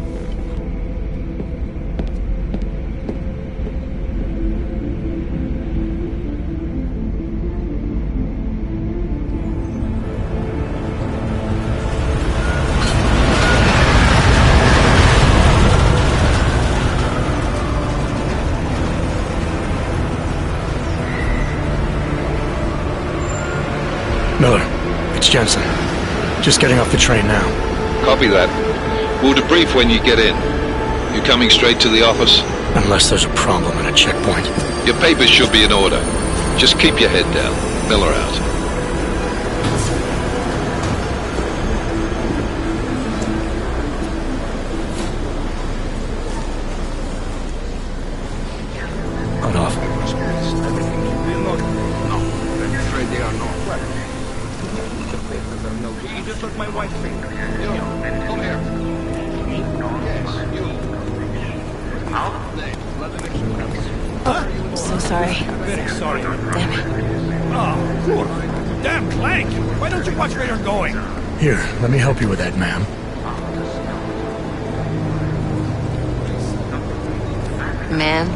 Miller, it's Jensen. Just getting off the train now. Copy that. We'll debrief when you get in. You coming straight to the office? Unless there's a problem at a checkpoint. Your papers should be in order. Just keep your head down. Miller out. Cut off. You just look my wife's finger. Come here. So sorry. Very sorry. Damn it. Oh, poor. Damn Clank! Why don't you watch where you're going? Here, let me help you with that, ma'am. Man?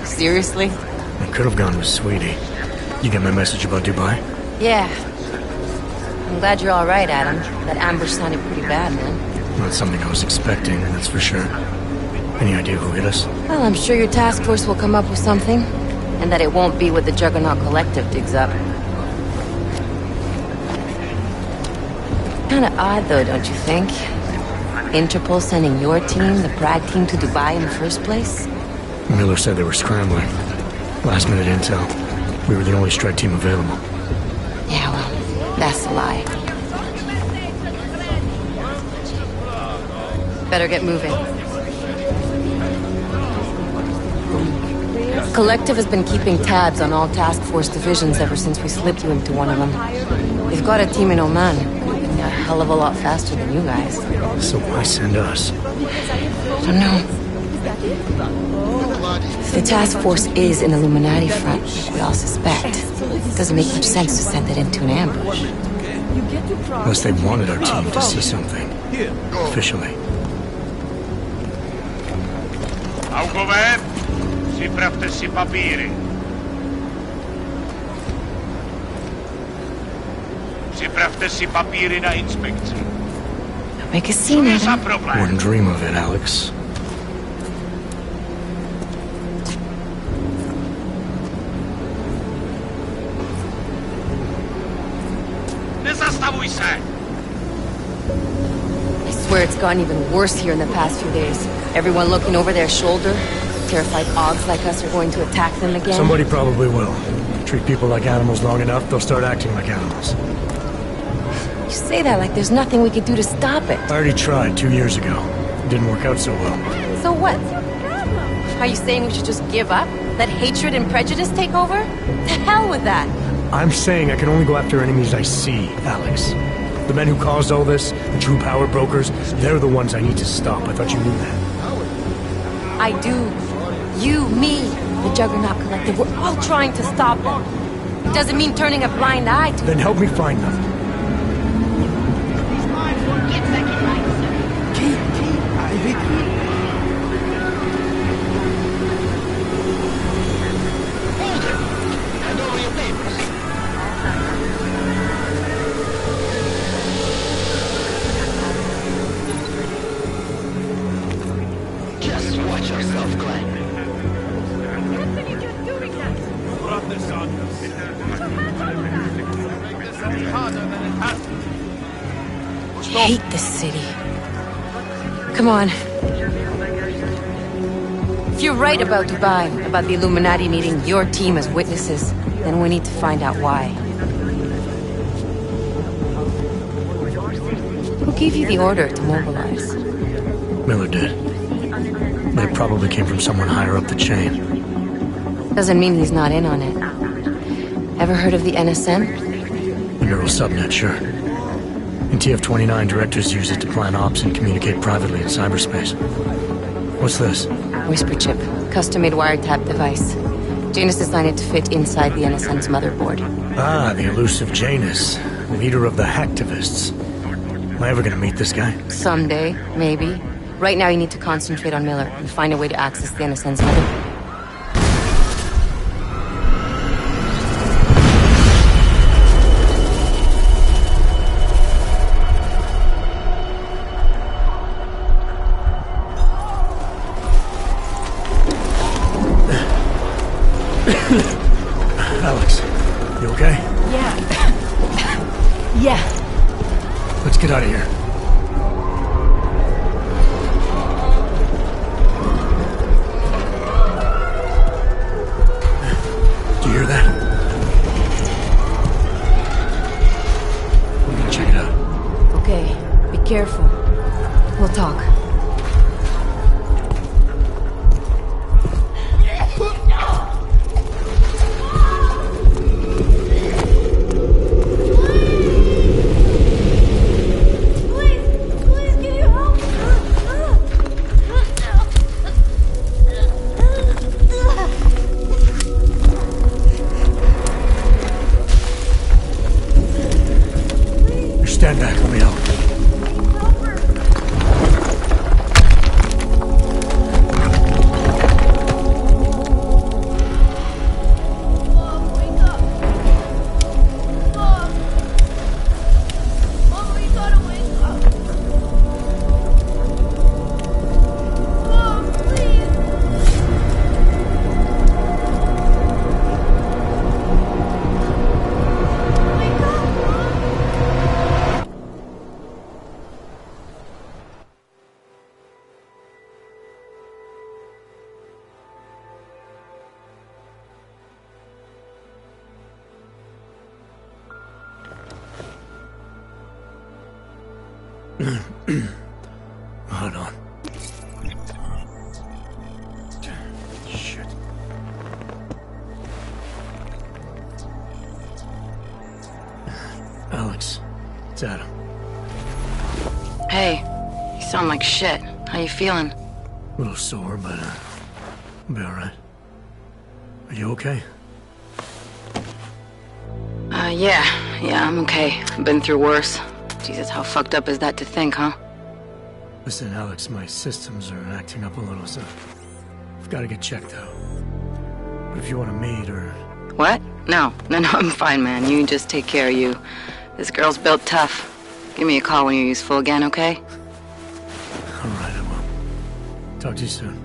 Seriously? I could have gone with Sweetie. You get my message about Dubai? Yeah. I'm glad you're alright, Adam. That ambush sounded pretty bad, man. Not something I was expecting, that's for sure. Any idea who hit us? Well, I'm sure your task force will come up with something. And that it won't be what the Juggernaut Collective digs up. Kinda odd, though, don't you think? Interpol sending your team, the Prague team, to Dubai in the first place? Miller said they were scrambling. Last minute intel. We were the only strike team available. Yeah, well, that's a lie. Better get moving. Collective has been keeping tabs on all task force divisions ever since we slipped you into one of them. They've got a team in Oman. A hell of a lot faster than you guys. So why send us? I don't know. If the task force is an Illuminati front, like we all suspect, it doesn't make much sense to send it into an ambush. Unless they wanted our team to see something. Officially. Augover, připravte si papíry. Připravte si papíry na inspekci. Make a scene, Adam. Wouldn't dream of it, Alex. Nezastavuj se! I swear it's gotten even worse here in the past few days. Everyone looking over their shoulder. Terrified Augs like us are going to attack them again. Somebody probably will. Treat people like animals long enough, they'll start acting like animals. You say that like there's nothing we could do to stop it. I already tried 2 years ago. It didn't work out so well. So what? Are you saying we should just give up? Let hatred and prejudice take over? To hell with that! I'm saying I can only go after enemies I see, Alex. The men who caused all this, the true power brokers, they're the ones I need to stop. I thought you knew that. I do. You, me, the Juggernaut Collective, we're all trying to stop them. It doesn't mean turning a blind eye to Then help me find them. Just watch yourself, Glenn. I hate this city. Come on. If you're right about Dubai, about the Illuminati needing your team as witnesses, then we need to find out why. Who gave you the order to mobilize? Miller did. But it probably came from someone higher up the chain. Doesn't mean he's not in on it. Ever heard of the NSM? The neural subnet, sure. In TF-29, directors use it to plan ops and communicate privately in cyberspace. What's this? Whisper chip. Custom-made wiretap device. Janus designed it to fit inside the NSM's motherboard. Ah, the elusive Janus. Leader of the hacktivists. Am I ever gonna meet this guy? Someday, maybe. Right now you need to concentrate on Miller and find a way to access the NSM's motherboard. Alex, you okay? Yeah. Yeah. Let's get out of here. Do you hear that? We're gonna check it out. Okay, be careful. We'll talk. Stand back, let me help. Hold on. Shit. Alex, it's Adam. Hey, you sound like shit. How you feeling? A little sore, but I'll be alright. Are you okay? Yeah, I'm okay. I've been through worse. Jesus, how fucked up is that to think, huh? Listen, Alex, my systems are acting up a little, so I've got to get checked out. But if you want to meet or... What? No, I'm fine, man. You just take care of you. This girl's built tough. Give me a call when you're useful again, okay? Alright, I will. Talk to you soon.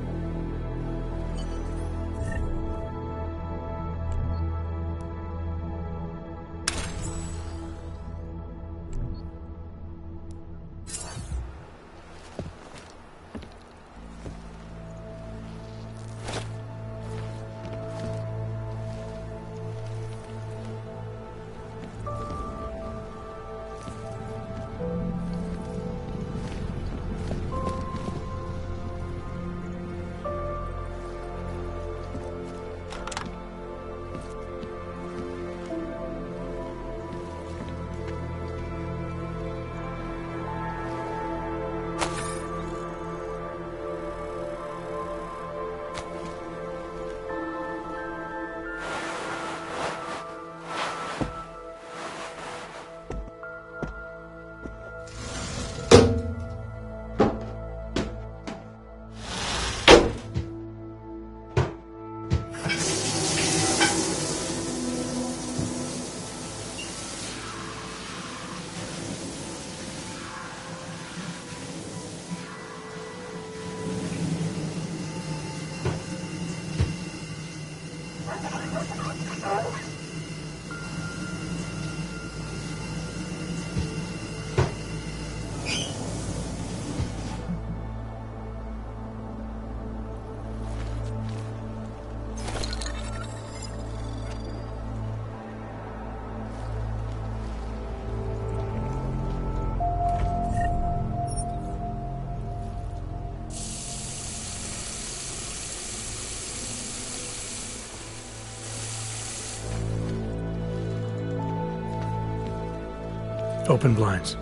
Open blinds.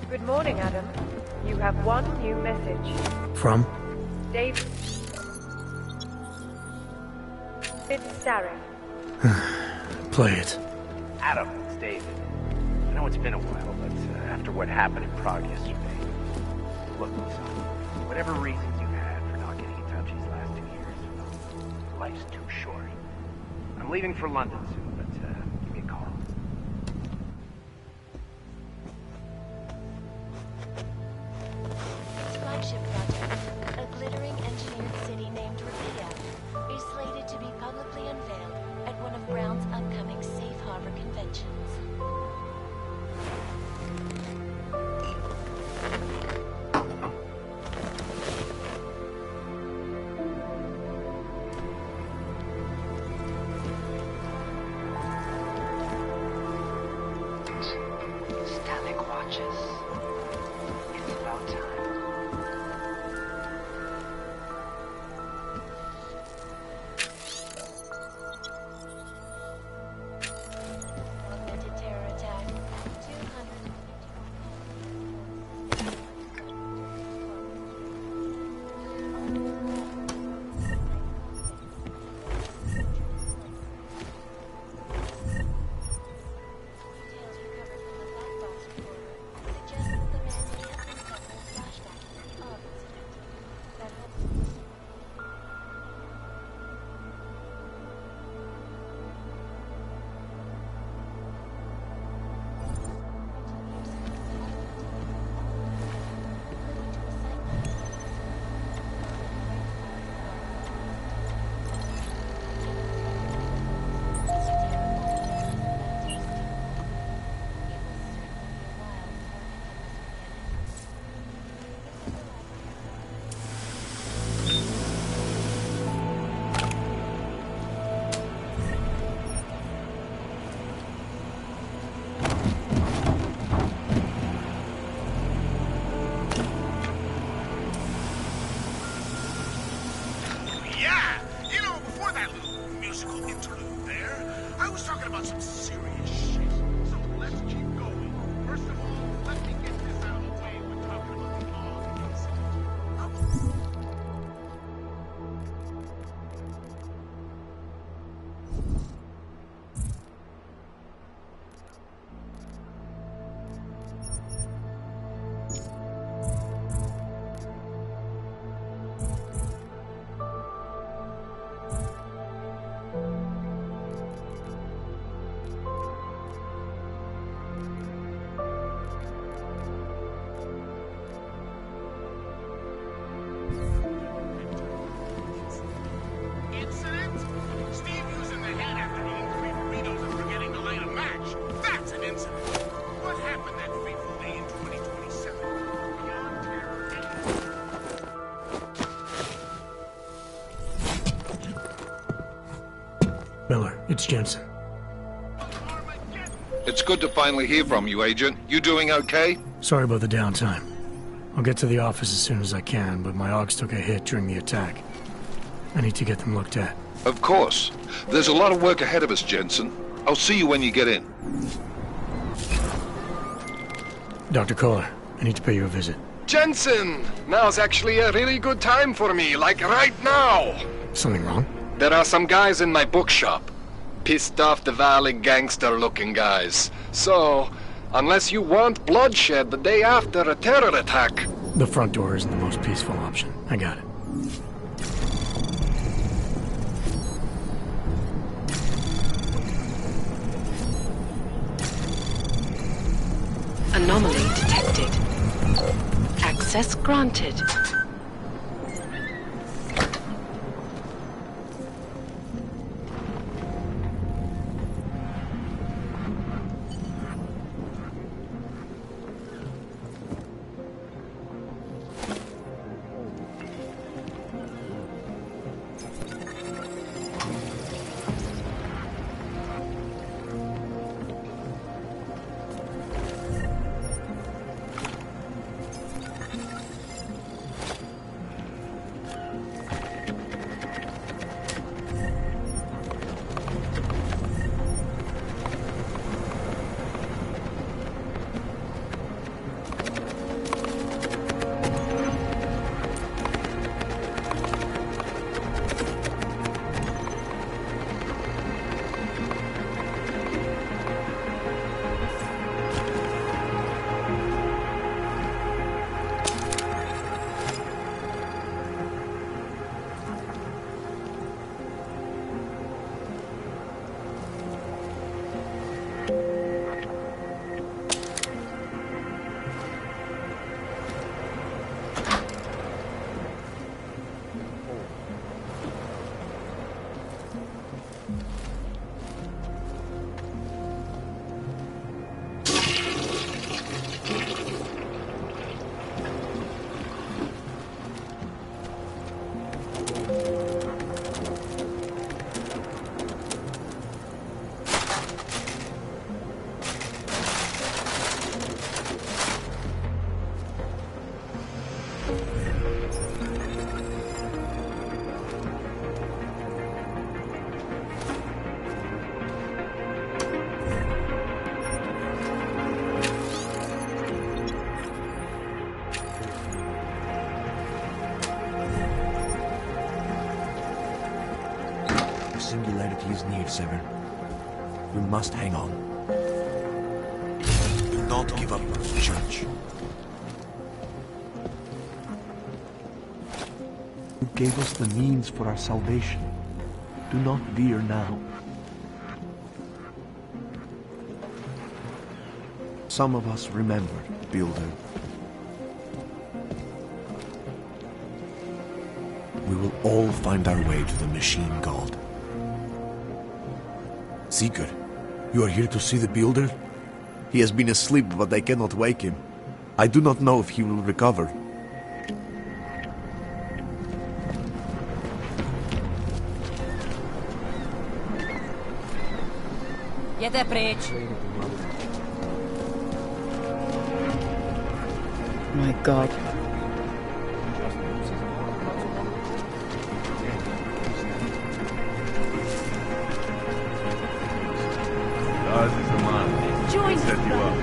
Good morning, Adam. You have one new message. From? David. It's Sarah. Play it. Adam, it's David. I know it's been a while, but after what happened in Prague yesterday... Look, son, whatever reasons you had for not getting in touch these last 2 years, life's too short. I'm leaving for London soon, but give me a call. Its flagship project, a glittering engineered city named Rapida, is slated to be publicly unveiled at one of watch us. It's about time. Augmented terror attack. 200. Miller, it's Jensen. It's good to finally hear from you, Agent. You doing okay? Sorry about the downtime. I'll get to the office as soon as I can, but my Augs took a hit during the attack. I need to get them looked at. Of course. There's a lot of work ahead of us, Jensen. I'll see you when you get in. Dr. Kohler, I need to pay you a visit. Jensen! Now's actually a really good time for me, like right now! Something wrong? There are some guys in my bookshop. Pissed off the Valley gangster-looking guys. So, unless you want bloodshed the day after a terror attack... The front door isn't the most peaceful option. I got it. Anomaly detected. Access granted. The singularity is near, Sever. We must hang on. Do not give up, Church. You gave us the means for our salvation. Do not veer now. Some of us remembered, Builder. We will all find our way to the Machine God. Seeker, you are here to see the Builder? He has been asleep, but I cannot wake him. I do not know if he will recover. Jděte pryč. My God. Join set you up.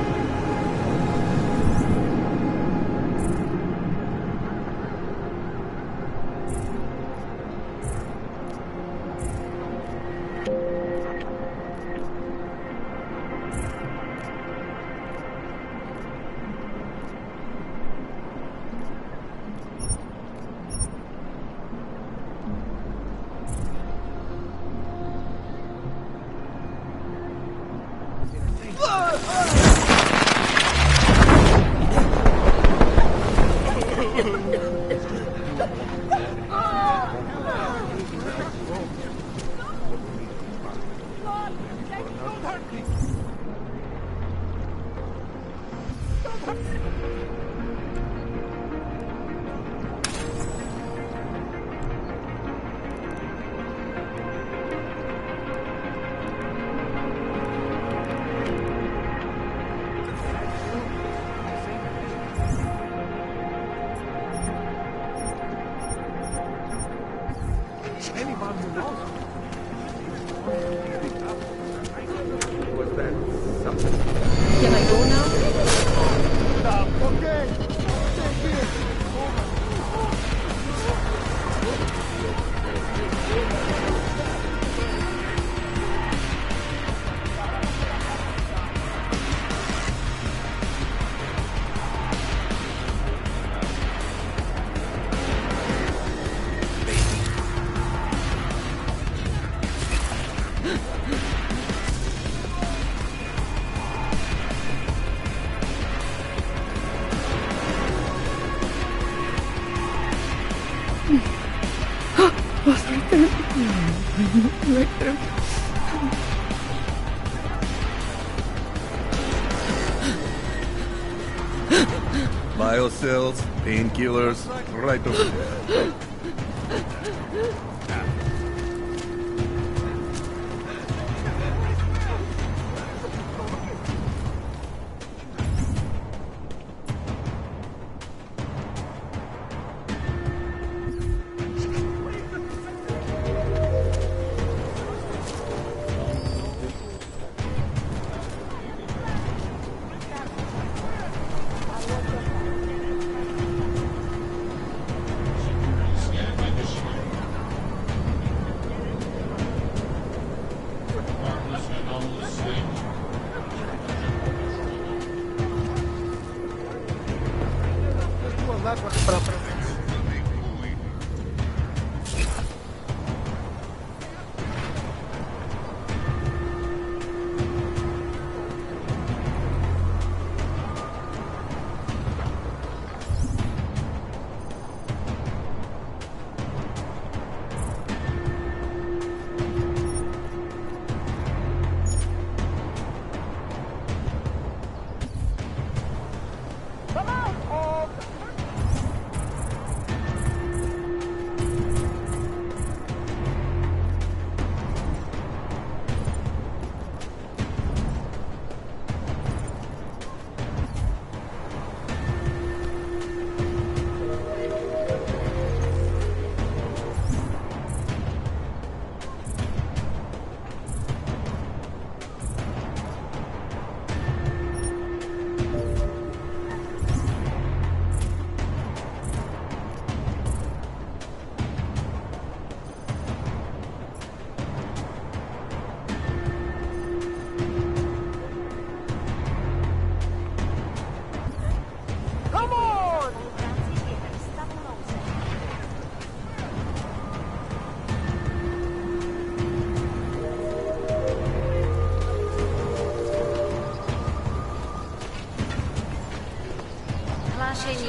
Can I go now? Okay. Right there. Biocells, painkillers, right over there.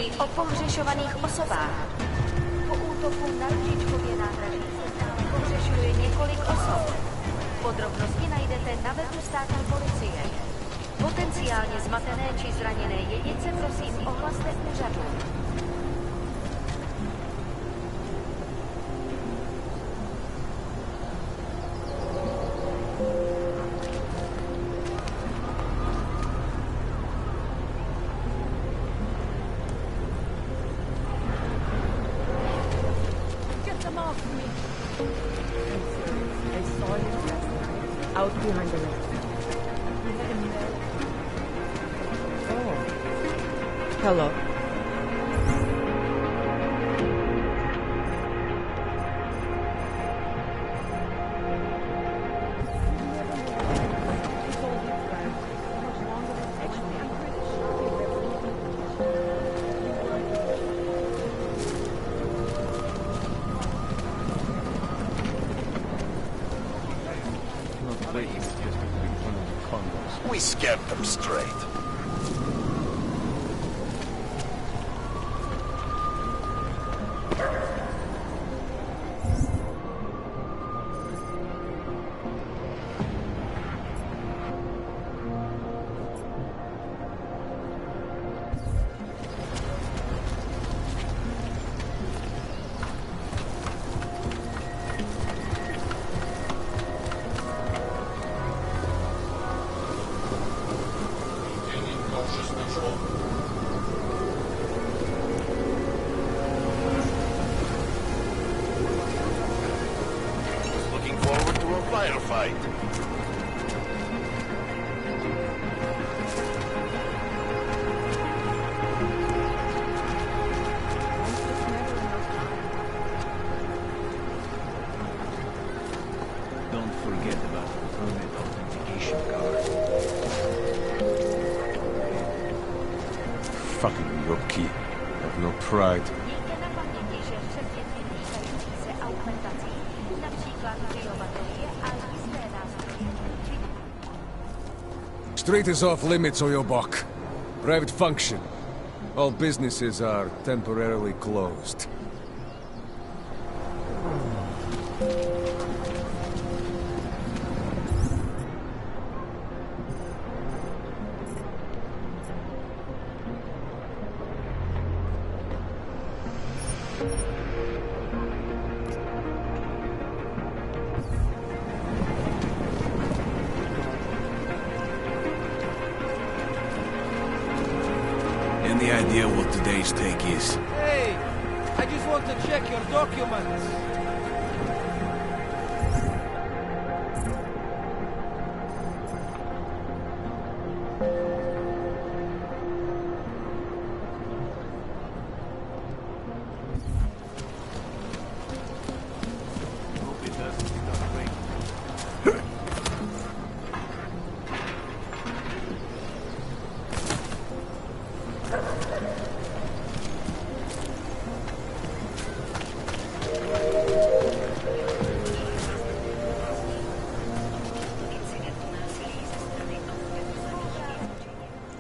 Informací o pohřešovaných osobách. Po útoku na Růžičkově nádraží se stále pohřešuje několik osob. Podrobnosti najdete na webu státní policie. Potenciálně zmatené či zraněné jedince prosím ohlaste úřadu. Out behind the left. Oh. Hello. We scared them straight. Looking forward to a firefight. Don't forget about the permit authentication card. Fucking rookie. Have no pride. Street is off limits, Oyobok. Private function. All businesses are temporarily closed. Any idea what today's take is? Hey, I just want to check your documents. Hope it doesn't start raining.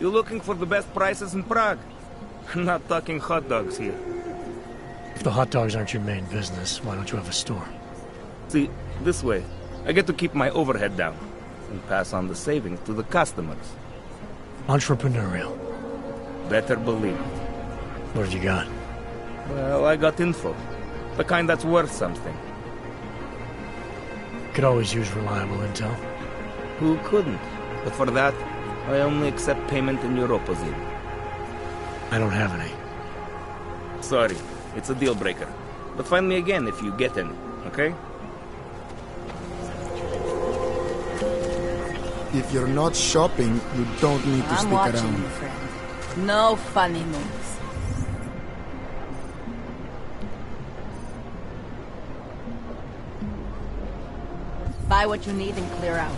You looking for the best prices in Prague? Not talking hot dogs here. If the hot dogs aren't your main business, why don't you have a store? See, this way, I get to keep my overhead down and pass on the savings to the customers. Entrepreneurial. Better believe it. What have you got? Well, I got info. The kind that's worth something. Could always use reliable intel. Who couldn't? But for that, I only accept payment in Europozine. I don't have any. Sorry, it's a deal breaker. But find me again if you get any, okay? If you're not shopping, you don't need to stick watching around. you, friend. No funny moves. Buy what you need and clear out.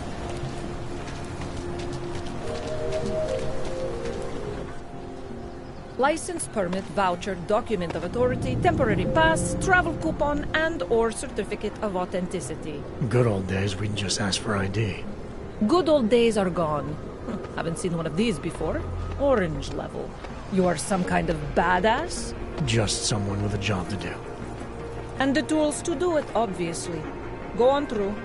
License, permit, voucher, document of authority, temporary pass, travel coupon, and/or certificate of authenticity. Good old days, we'd just ask for ID. Good old days are gone. Haven't seen one of these before. Orange level. You are some kind of badass? Just someone with a job to do. And the tools to do it, obviously. Go on through.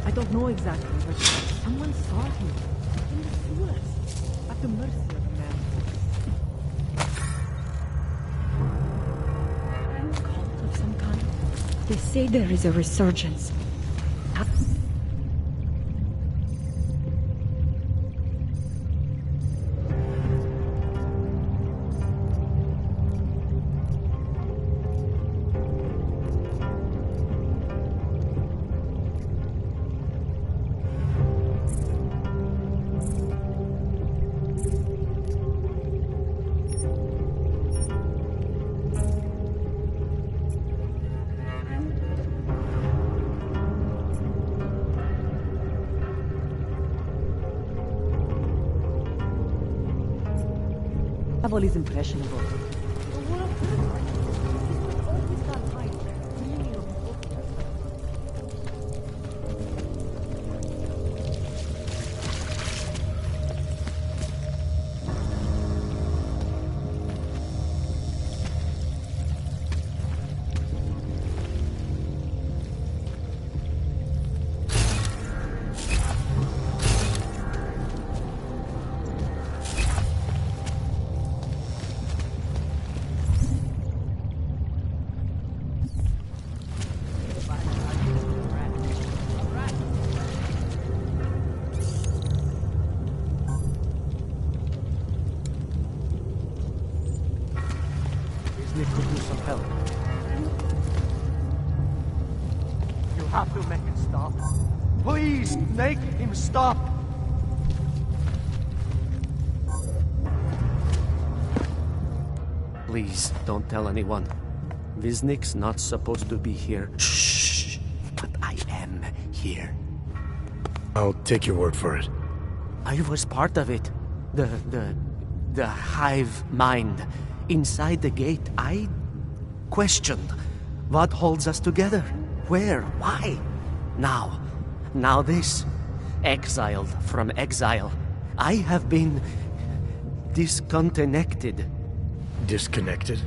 I don't know exactly, but someone saw him in the sewers, at the mercy of a man. Cult of some kind. They say there is a resurgence. Travel is impressionable. Could use some help. You have to make it stop. Please, make him stop! Please, don't tell anyone. Viznik's not supposed to be here. Shh! But I am here. I'll take your word for it. I was part of it. The hive mind. Inside the gate, I questioned what holds us together. Where? Why? Now this. Exiled from exile. I have been disconnected. Disconnected?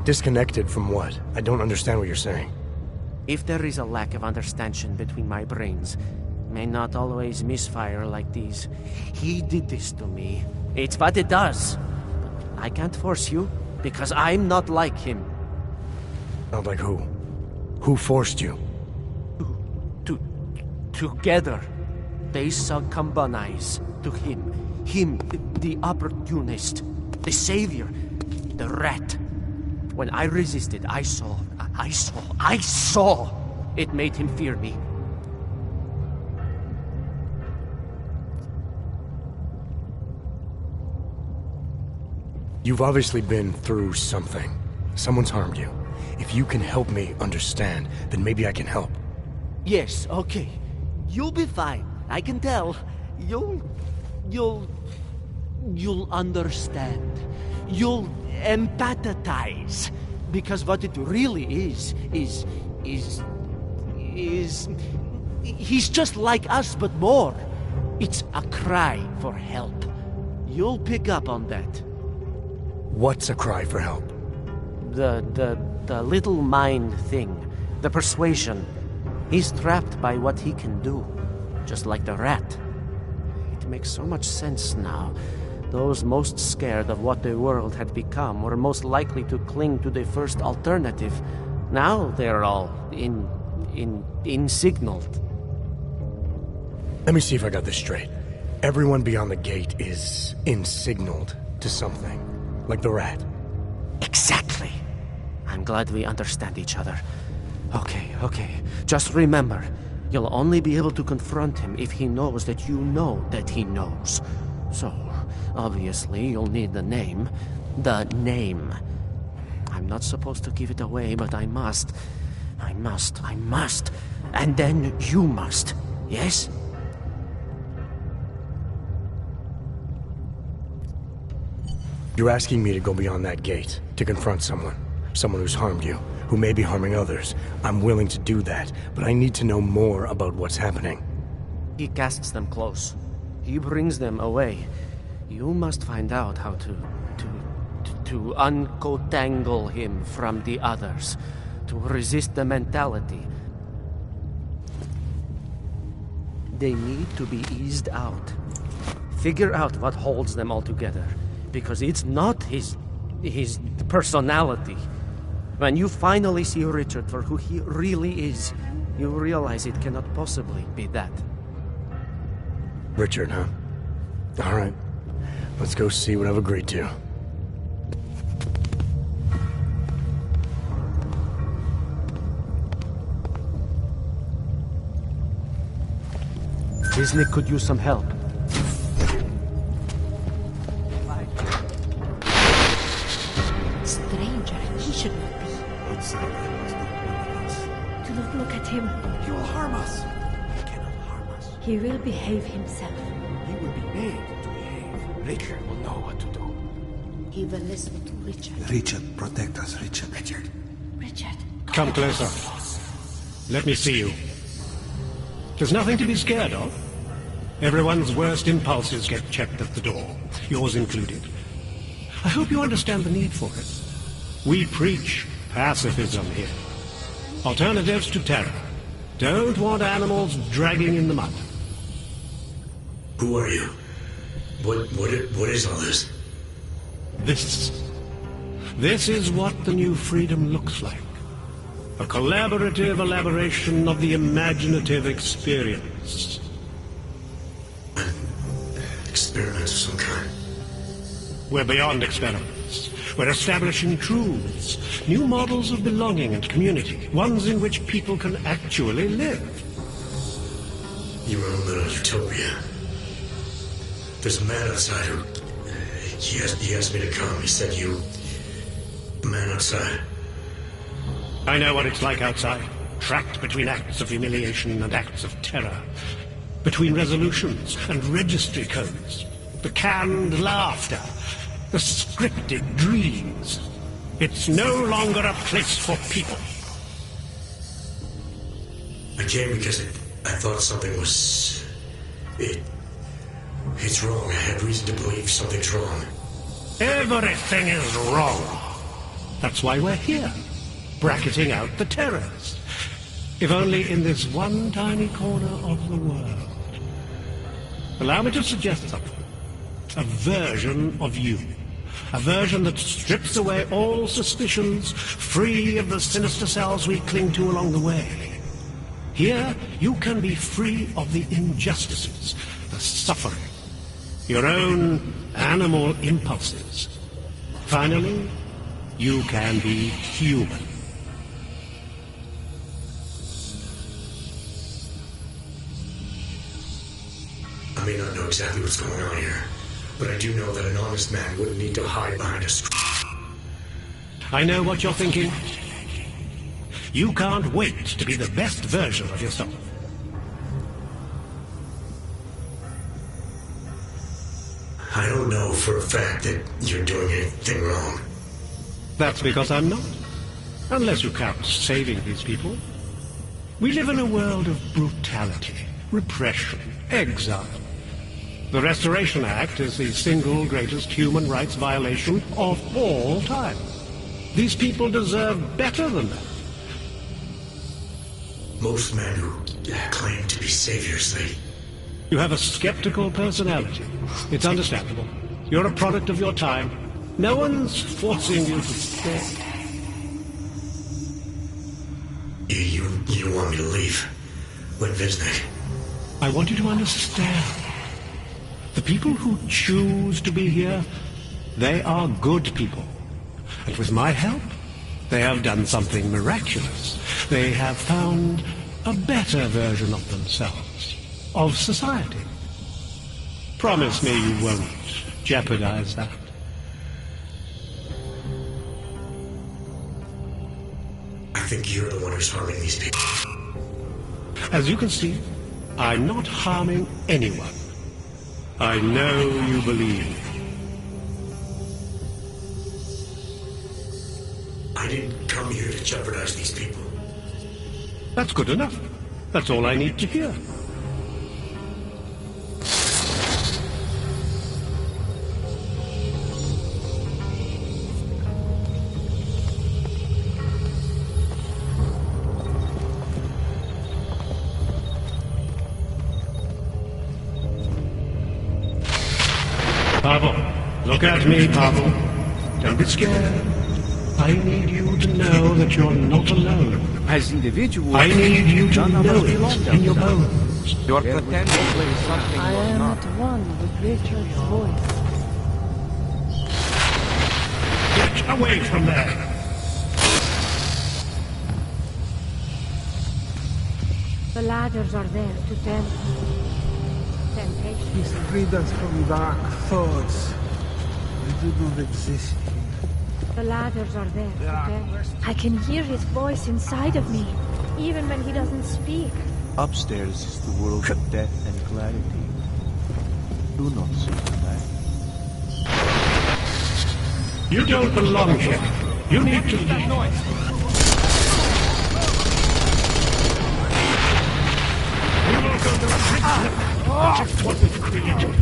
Disconnected from what? I don't understand what you're saying. If there is a lack of understanding between my brains, may not always misfire like these. He did this to me. It's what it does. I can't force you, because I'm not like him. Not like who? Who forced you? Together, they succumbanize to him. Him, the opportunist, the savior, the rat. When I resisted, I saw. It made him fear me. You've obviously been through something. Someone's harmed you. If you can help me understand, then maybe I can help. Yes, okay. You'll be fine. I can tell. You'll understand. You'll empathize. Because what it really is... He's just like us, but more. It's a cry for help. You'll pick up on that. What's a cry for help? The little mind thing. The persuasion. He's trapped by what he can do. Just like the rat. It makes so much sense now. Those most scared of what the world had become were most likely to cling to the first alternative. Now they're all insignaled. Let me see if I got this straight. Everyone beyond the gate is insignaled to something. Like the rat. Exactly. I'm glad we understand each other. Okay. Just remember, You'll only be able to confront him if he knows that you know that he knows. So, obviously, you'll need the name. The name. I'm not supposed to give it away, but I must. I must. And then you must. Yes? You're asking me to go beyond that gate, to confront someone who's harmed you, who may be harming others. I'm willing to do that, but I need to know more about what's happening. He casts them close. He brings them away. You must find out how to uncotangle him from the others, to resist the mentality. They need to be eased out. Figure out what holds them all together, because it's not his personality. When you finally see Richard for who he really is, you realize it cannot possibly be that. Richard, huh? All right. Let's go see what I've agreed to. Disney could use some help. Stranger, he should not be. Do not look at him. He will harm us. He cannot harm us. He will behave himself. He will be made to behave. Richard will know what to do. He will listen to Richard. Richard, protect us, Richard. Richard. Come closer. Let me see you. There's nothing to be scared of. Everyone's worst impulses get checked at the door, yours included. I hope you understand the need for it. We preach pacifism here. Alternatives to terror. Don't want animals dragging in the mud. Who are you? What is all this? This is what the new freedom looks like. A collaborative elaboration of the imaginative experience. Experiment of some kind. We're beyond experiments. We're establishing truths, new models of belonging and community, ones in which people can actually live. You were in a little utopia. There's a man outside who... He asked me to come. He said the man outside. I know what it's like outside, trapped between acts of humiliation and acts of terror, between resolutions and registry codes, the canned laughter, the scripted dreams. It's no longer a place for people. I came because I thought something was... It's wrong. I had reason to believe something's wrong. Everything is wrong. That's why we're here. Bracketing out the terrors. If only in this one tiny corner of the world. Allow me to suggest something. A version of you. A version that strips away all suspicions, free of the sinister cells we cling to along the way. Here, you can be free of the injustices, the suffering, your own animal impulses. Finally, you can be human. I may not know exactly what's going on here, but I do know that an honest man wouldn't need to hide behind a screen. I know what you're thinking. You can't wait to be the best version of yourself. I don't know for a fact that you're doing anything wrong. That's because I'm not. Unless you count saving these people. We live in a world of brutality, repression, exile. The Restoration Act is the single greatest human rights violation of all time. These people deserve better than that. Most men who claim to be saviors, You have a skeptical personality. It's understandable. You're a product of your time. No one's forcing you to stay. You want me to leave? When Visnik? I want you to understand. The people who choose to be here, they are good people. And with my help, they have done something miraculous. They have found a better version of themselves, of society. Promise me you won't jeopardize that. I think you're the one who's harming these people. As you can see, I'm not harming anyone. I know you believe. I didn't come here to jeopardize these people. That's good enough. That's all I need to hear. Pavel, look at me, Pavel. Don't be scared. I need you to know that you're not alone. As individuals, I need you to know it in your bones. You're pretending something I you're am not. at one with Richard's voice. Get away from there. The ladders are there to tempt temptation. He's freed us from dark thoughts. We do not exist here. The ladders are there to tempt. I can hear his voice inside of me, even when he doesn't speak. Upstairs is the world of death and clarity. Do not circle back. You don't belong here. You need to leave. We will go to the protect what we've created.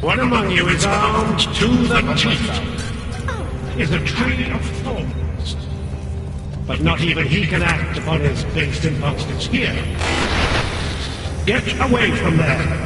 One among you is armed to the teeth, is a tree of thorns. But not even he can act upon his based impulses here. Get away from there.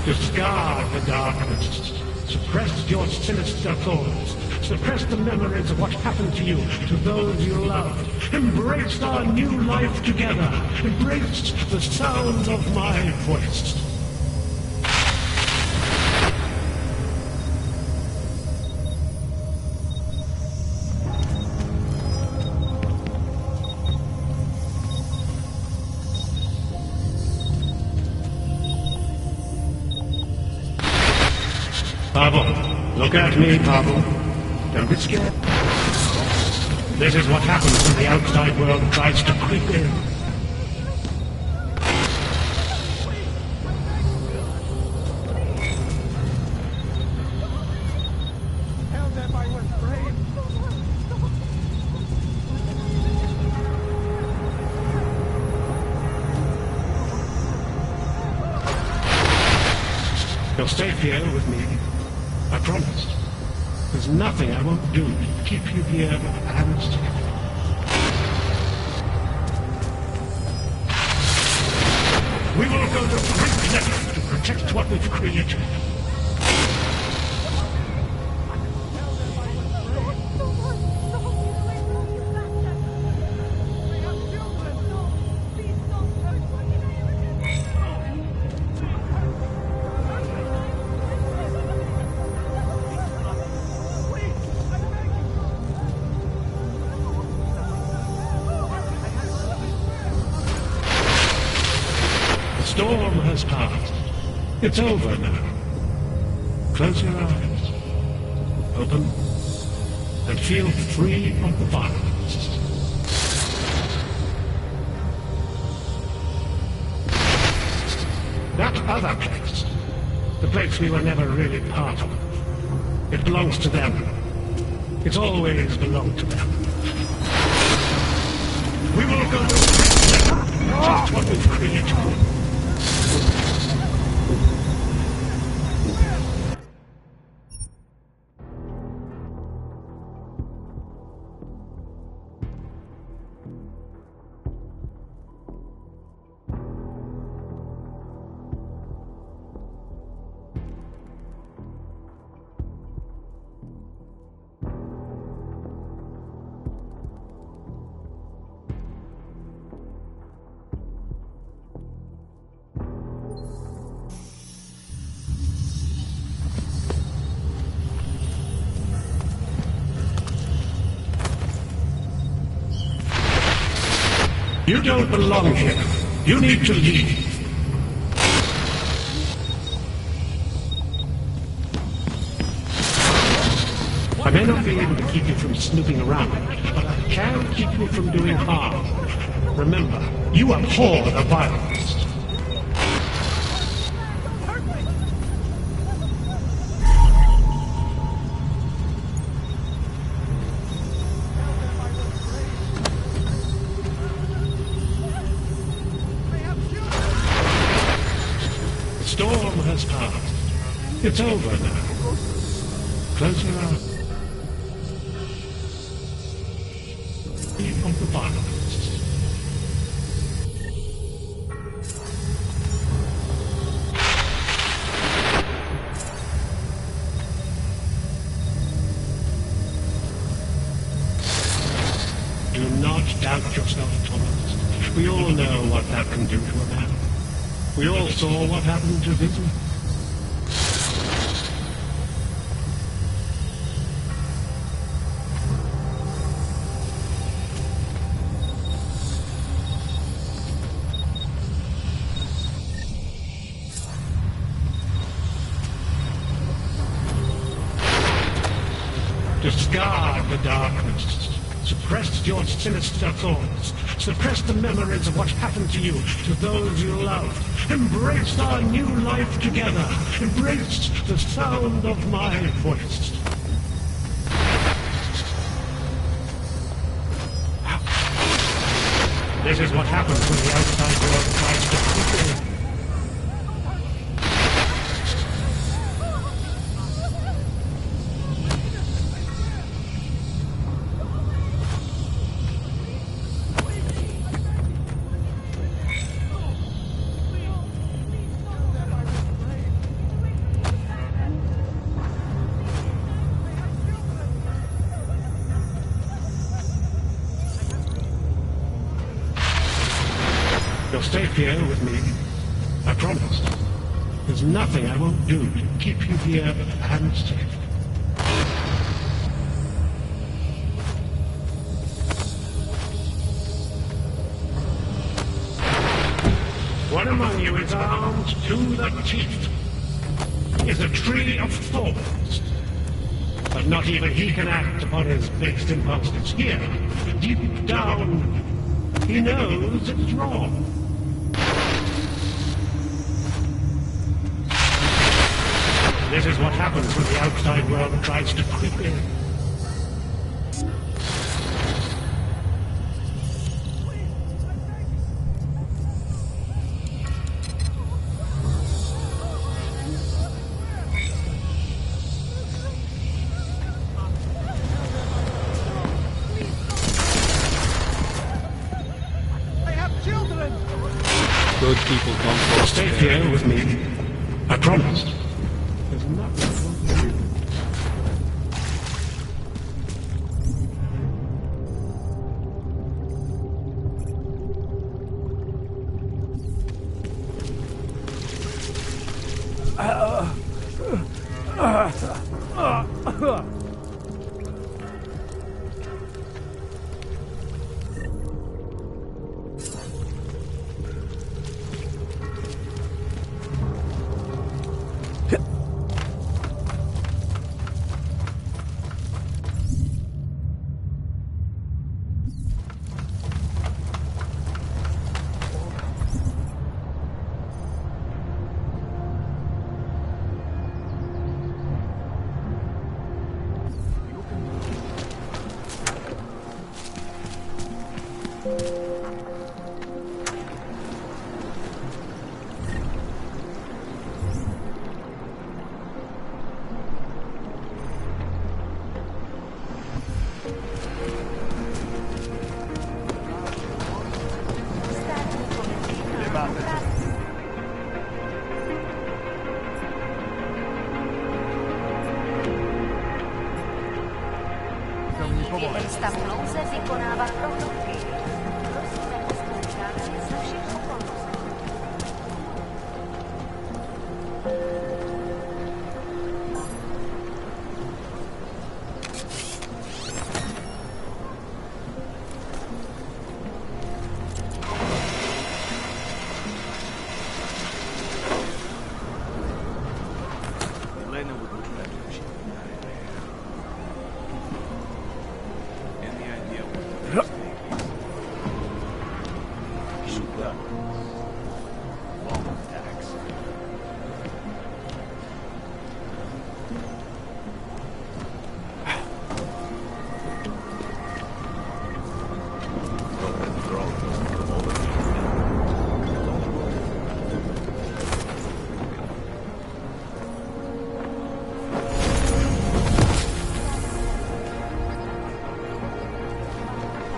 Discard the darkness. Suppress your sinister thoughts. Suppress the memories of what happened to you, to those you loved. Embrace our new life together. Embrace the sound of my voice. Pavel, look at me, Pavel. Don't be scared. This is what happens when the outside world tries to creep in. You'll stay here with me. I promise. There's nothing I won't do to keep you here with hands together. We will go to great lengths to protect what we've created. It's over now. Close your eyes. Open. And feel free of the violence. That other place, the place we were never really part of, it belongs to them. It's always belonged to them. We will go just what we've created. You don't belong here. You need to leave. I may not be able to keep you from snooping around, but I can keep you from doing harm. Remember, you abhor the violence. Storm has passed. It's over now. Close your eyes. Of the violence. Do not doubt yourself, Thomas. We all know what that can do to a man. We all saw what happened to Vicky. Discard the darkness. Suppress your sinister thoughts. Suppress the memories of what happened to you, to those you loved. Embrace our new life together. Embrace the sound of my voice. This is what happens when the outside world tries to creep in. You'll stay here with me. I promise. There's nothing I won't do to keep you here and safe. One among you is armed to the teeth. Is a tree of thorns. But not even he can act upon his based impulses. Here, deep down, he knows it's wrong. This is what happens when the outside world tries to creep in. Good people come first. Stay here with me. I promise. There's nothing wrong with you. místa v louze vykonávat prohlídky. Prosíme o spolupráci za všech okolností.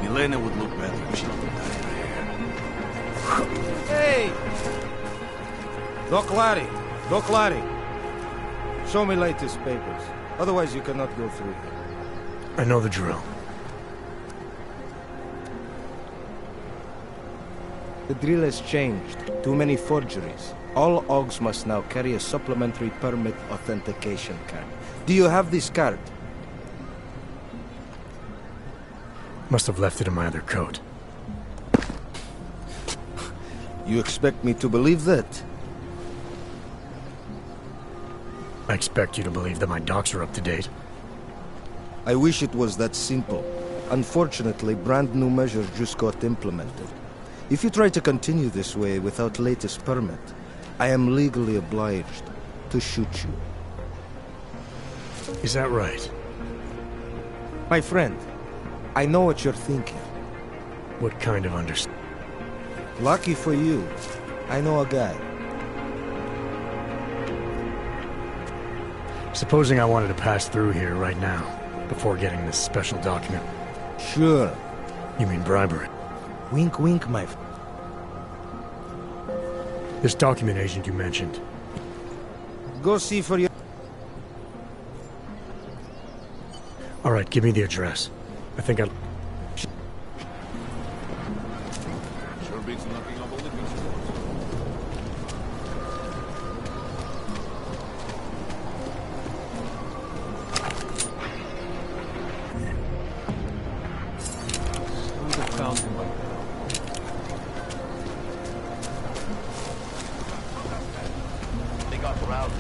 Milena would look better if she didn't dye her hair. Hey! Doc Larry. Show me latest papers. Otherwise you cannot go through here. I know the drill. The drill has changed. Too many forgeries. All OGs must now carry a supplementary permit authentication card. Do you have this card? Must have left it in my other coat. You expect me to believe that? I expect you to believe that my docs are up to date. I wish it was that simple. Unfortunately, brand new measures just got implemented. If you try to continue this way without latest permit, I am legally obliged to shoot you. Is that right? My friend, I know what you're thinking. What kind of understanding? Lucky for you, I know a guy. Supposing I wanted to pass through here right now, before getting this special document. Sure. You mean bribery? Wink, wink, my friend. This document agent you mentioned. Go see for your... All right, give me the address. I think I'll... Sure beats knocking up all the pieces. They got rowdy.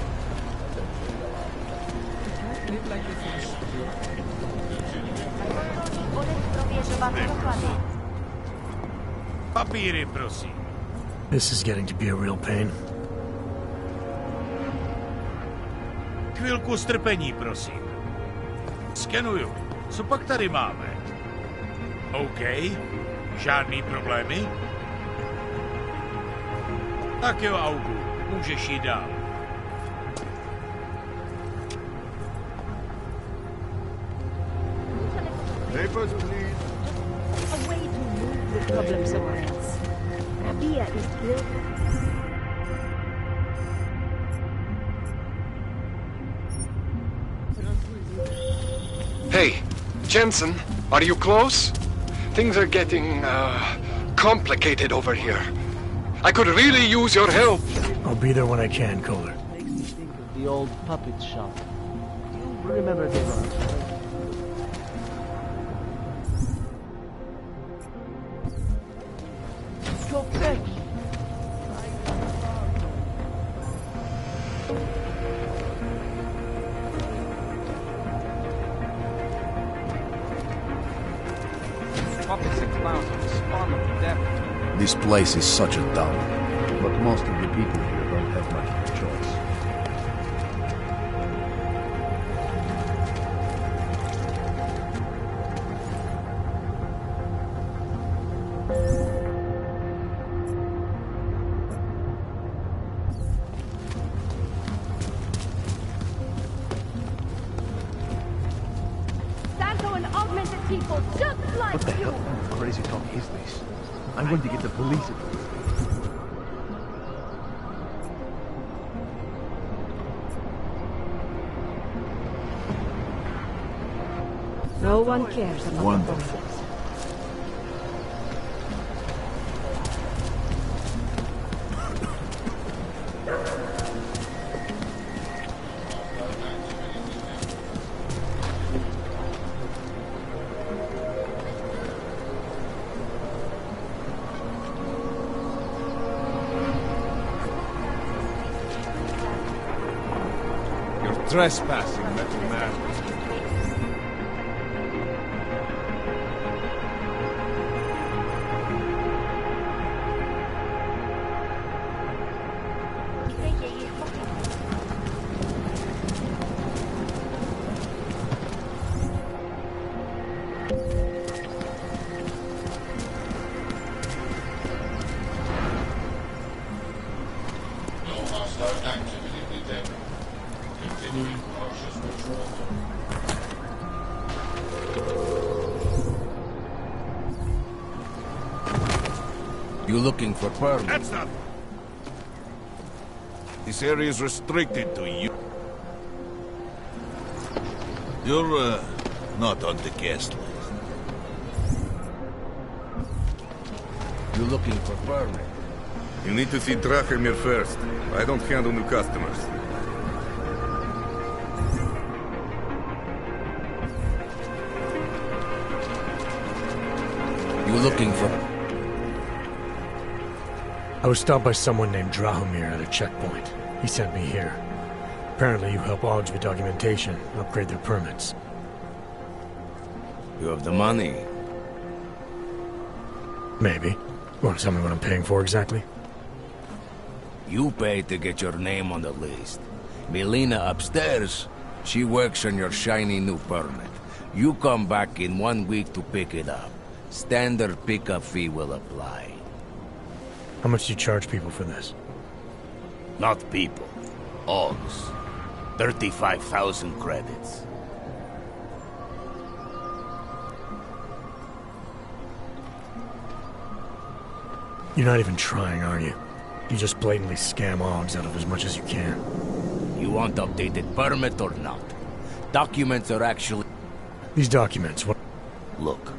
Papíry, prosím. This is getting to be a real pain. Chvilku strpení, prosím. Skenuju. Co pak tady máme? OK. Žádný problémy? Tak jo, Augu. Můžeš jít dál. Papers, please. A way to move the problem somewhere else. Rabia is built. Hey, Jensen, are you close? Things are getting, complicated over here. I could really use your help. I'll be there when I can, Kohler. Makes me think of the old puppet shop. You remember the one, right? Go fetch! This place is such a dump, but most of the people here don't have much of a choice. Santo and augmented people just like What the you! hell kind of crazy talk is this? I'm going to get the police involved. No one cares about Wonderful. Trespassing, metal man. You looking for permit? That's not... This area is restricted to you. You're, not on the guest list. You looking for permit? You need to see Drachemir first. I don't handle new customers. You looking for... I was stopped by someone named Drahomir at a checkpoint. He sent me here. Apparently you help Augs with documentation, upgrade their permits. You have the money? Maybe. You want to tell me what I'm paying for exactly? You pay to get your name on the list. Melina upstairs, she works on your shiny new permit. You come back in 1 week to pick it up. Standard pickup fee will apply. How much do you charge people for this? Not people. Augs. 35,000 credits. You're not even trying, are you? You just blatantly scam Augs out of as much as you can. You want updated permit or not? Documents are actually... These documents, what... Look.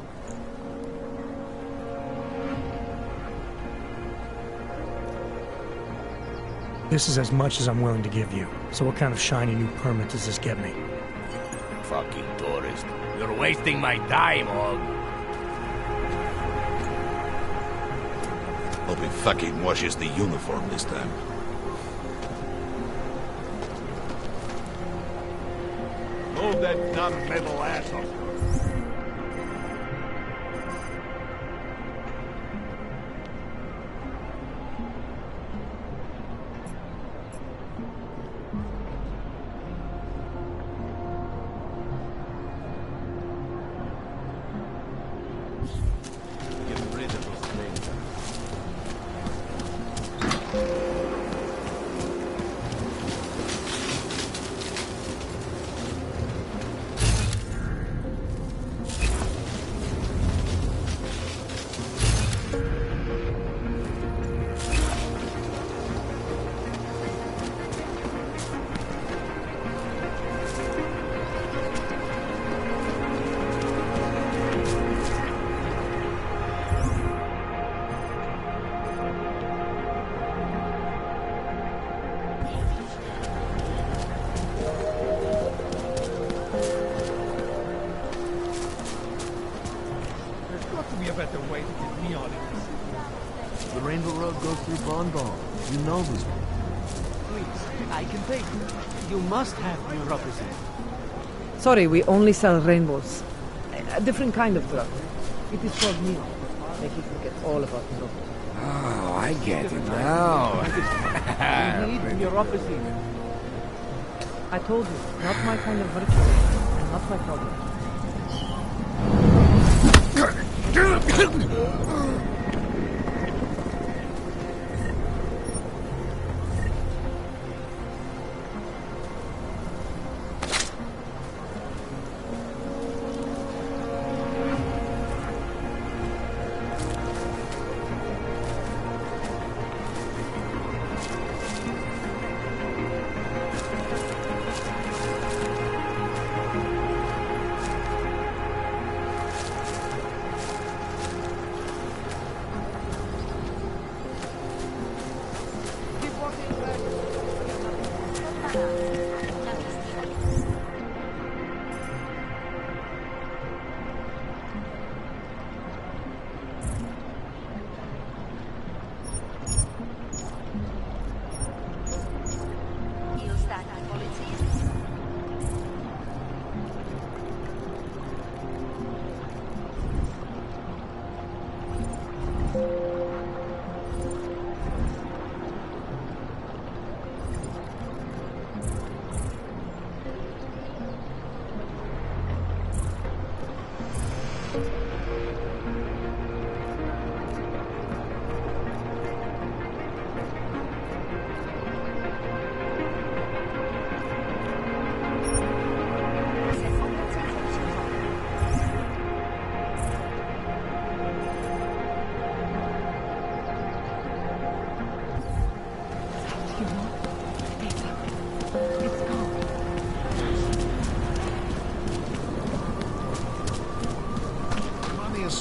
This is as much as I'm willing to give you. So what kind of shiny new permit does this get me? Fucking tourist. You're wasting my time, Aug. Hope he fucking washes the uniform this time. Move that dumb metal asshole. You know this. Please, I can pay. You must have neuropathy. Sorry, we only sell rainbows. A different kind of drug. It is called Neo. Make you forget all about neuropathy. Oh, I get it now. You need neuropathy. I told you, not my kind of virtue, and not my problem.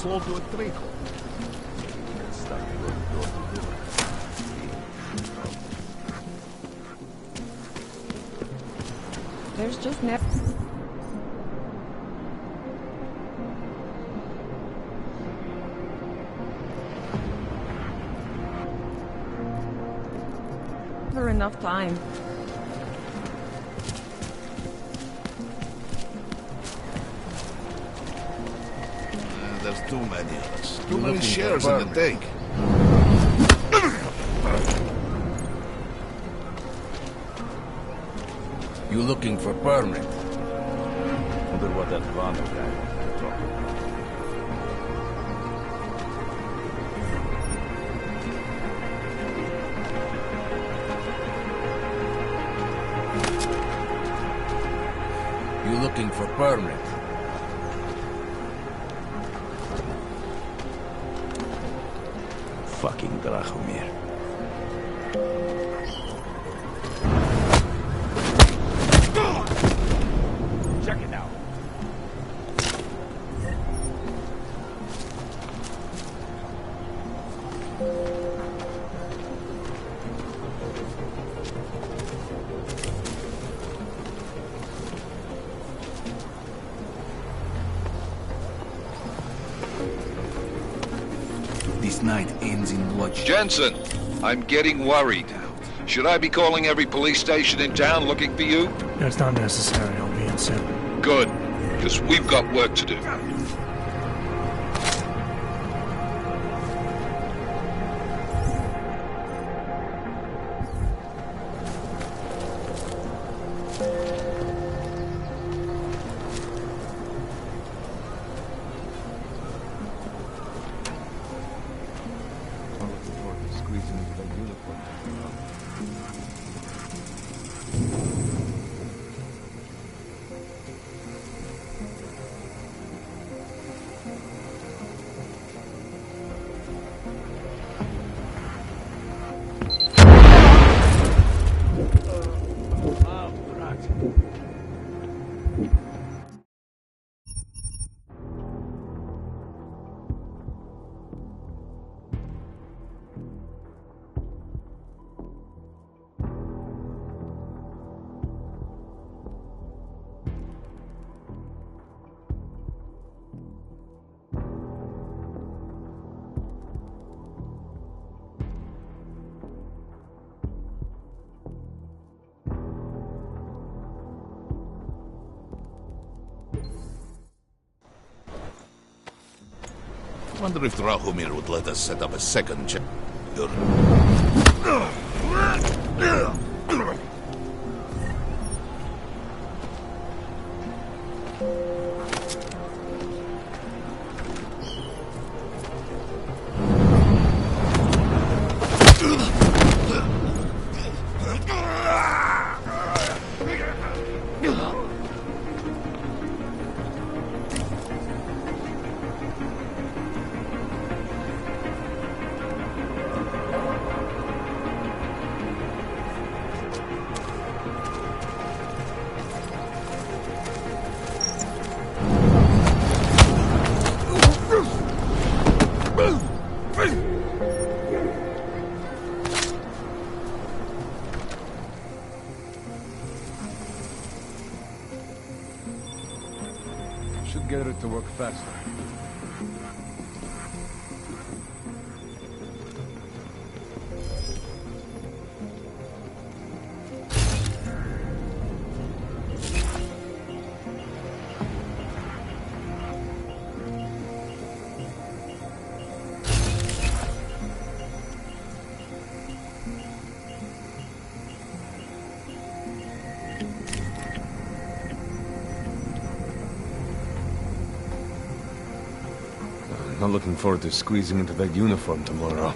slow to a trickle. Get stuck going door to door. There's just never enough time. There's too many of us. Too many shares in the tank. You looking for permit? Wonder what that Vano guy wants to talk about. You looking for permit? Fucking Drahomir. Check it out. This night ends in bloodshed. Jensen, I'm getting worried. Should I be calling every police station in town looking for you? That's not necessary. I'll be in soon. Good, because we've got work to do. Wonder if Drahomir would let us set up a second check. Should get it to work faster. Not looking forward to squeezing into that uniform tomorrow.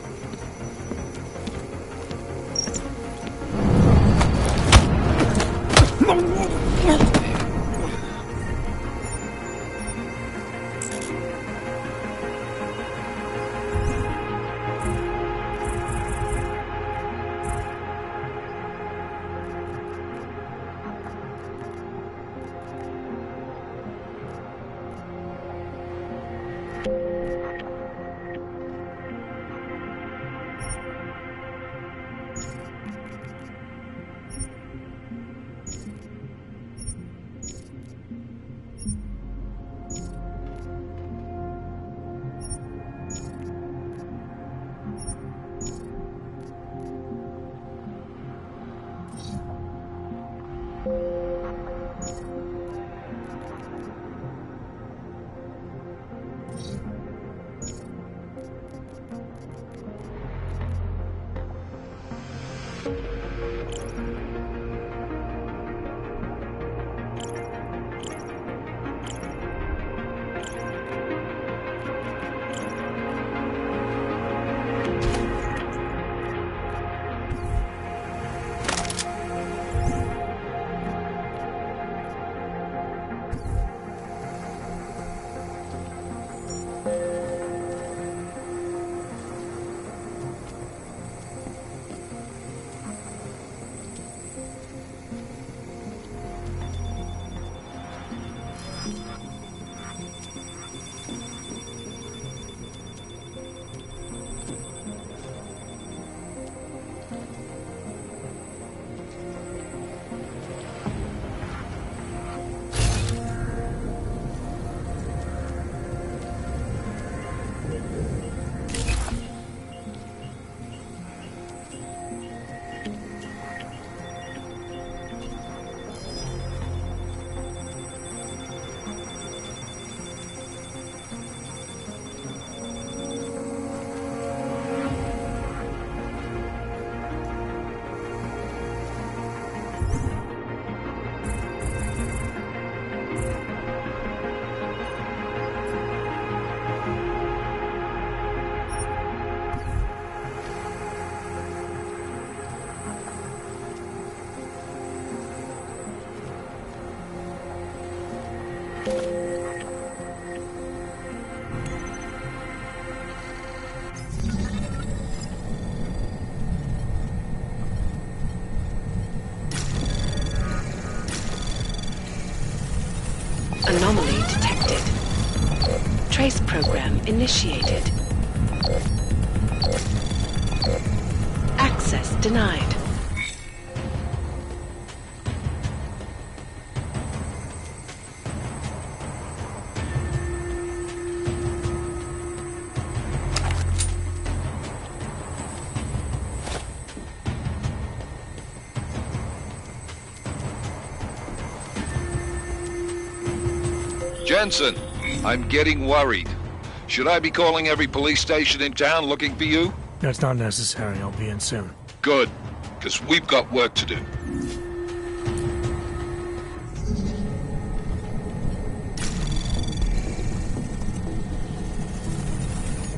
Anomaly detected. Trace program initiated. Access denied. Jensen, I'm getting worried. Should I be calling every police station in town looking for you? That's not necessary. I'll be in soon. Good, because we've got work to do.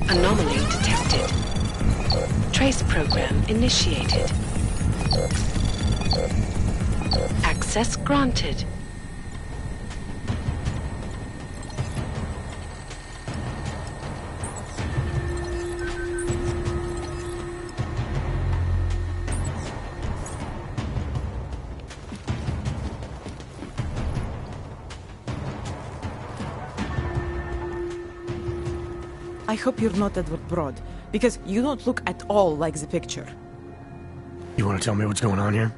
Anomaly detected. Trace program initiated. Access granted. I hope you're not Edward Broad, because you don't look at all like the picture. You want to tell me what's going on here?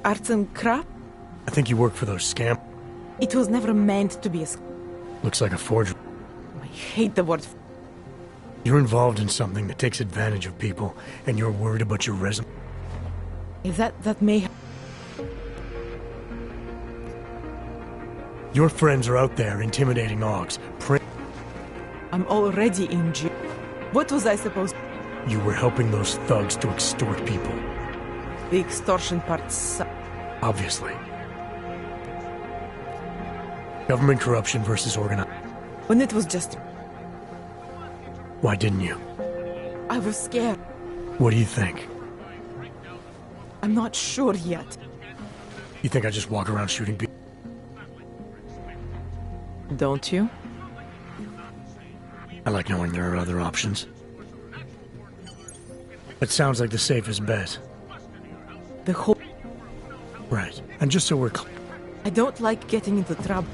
Arts and crap? I think you work for those scam... It was never meant to be a Looks like a forgery. I hate the word You're involved in something that takes advantage of people, and you're worried about your resume. If that may... Your friends are out there intimidating Augs. I'm already in jail. What was I supposed to... You were helping those thugs to extort people. The extortion part sucks. Obviously. Government corruption versus organized... When it was just... Why didn't you? I was scared. What do you think? I'm not sure yet. You think I just walk around shooting people? Don't you? I like knowing there are other options. It sounds like the safest bet. The whole... Right. And just so we're clear... I don't like getting into trouble.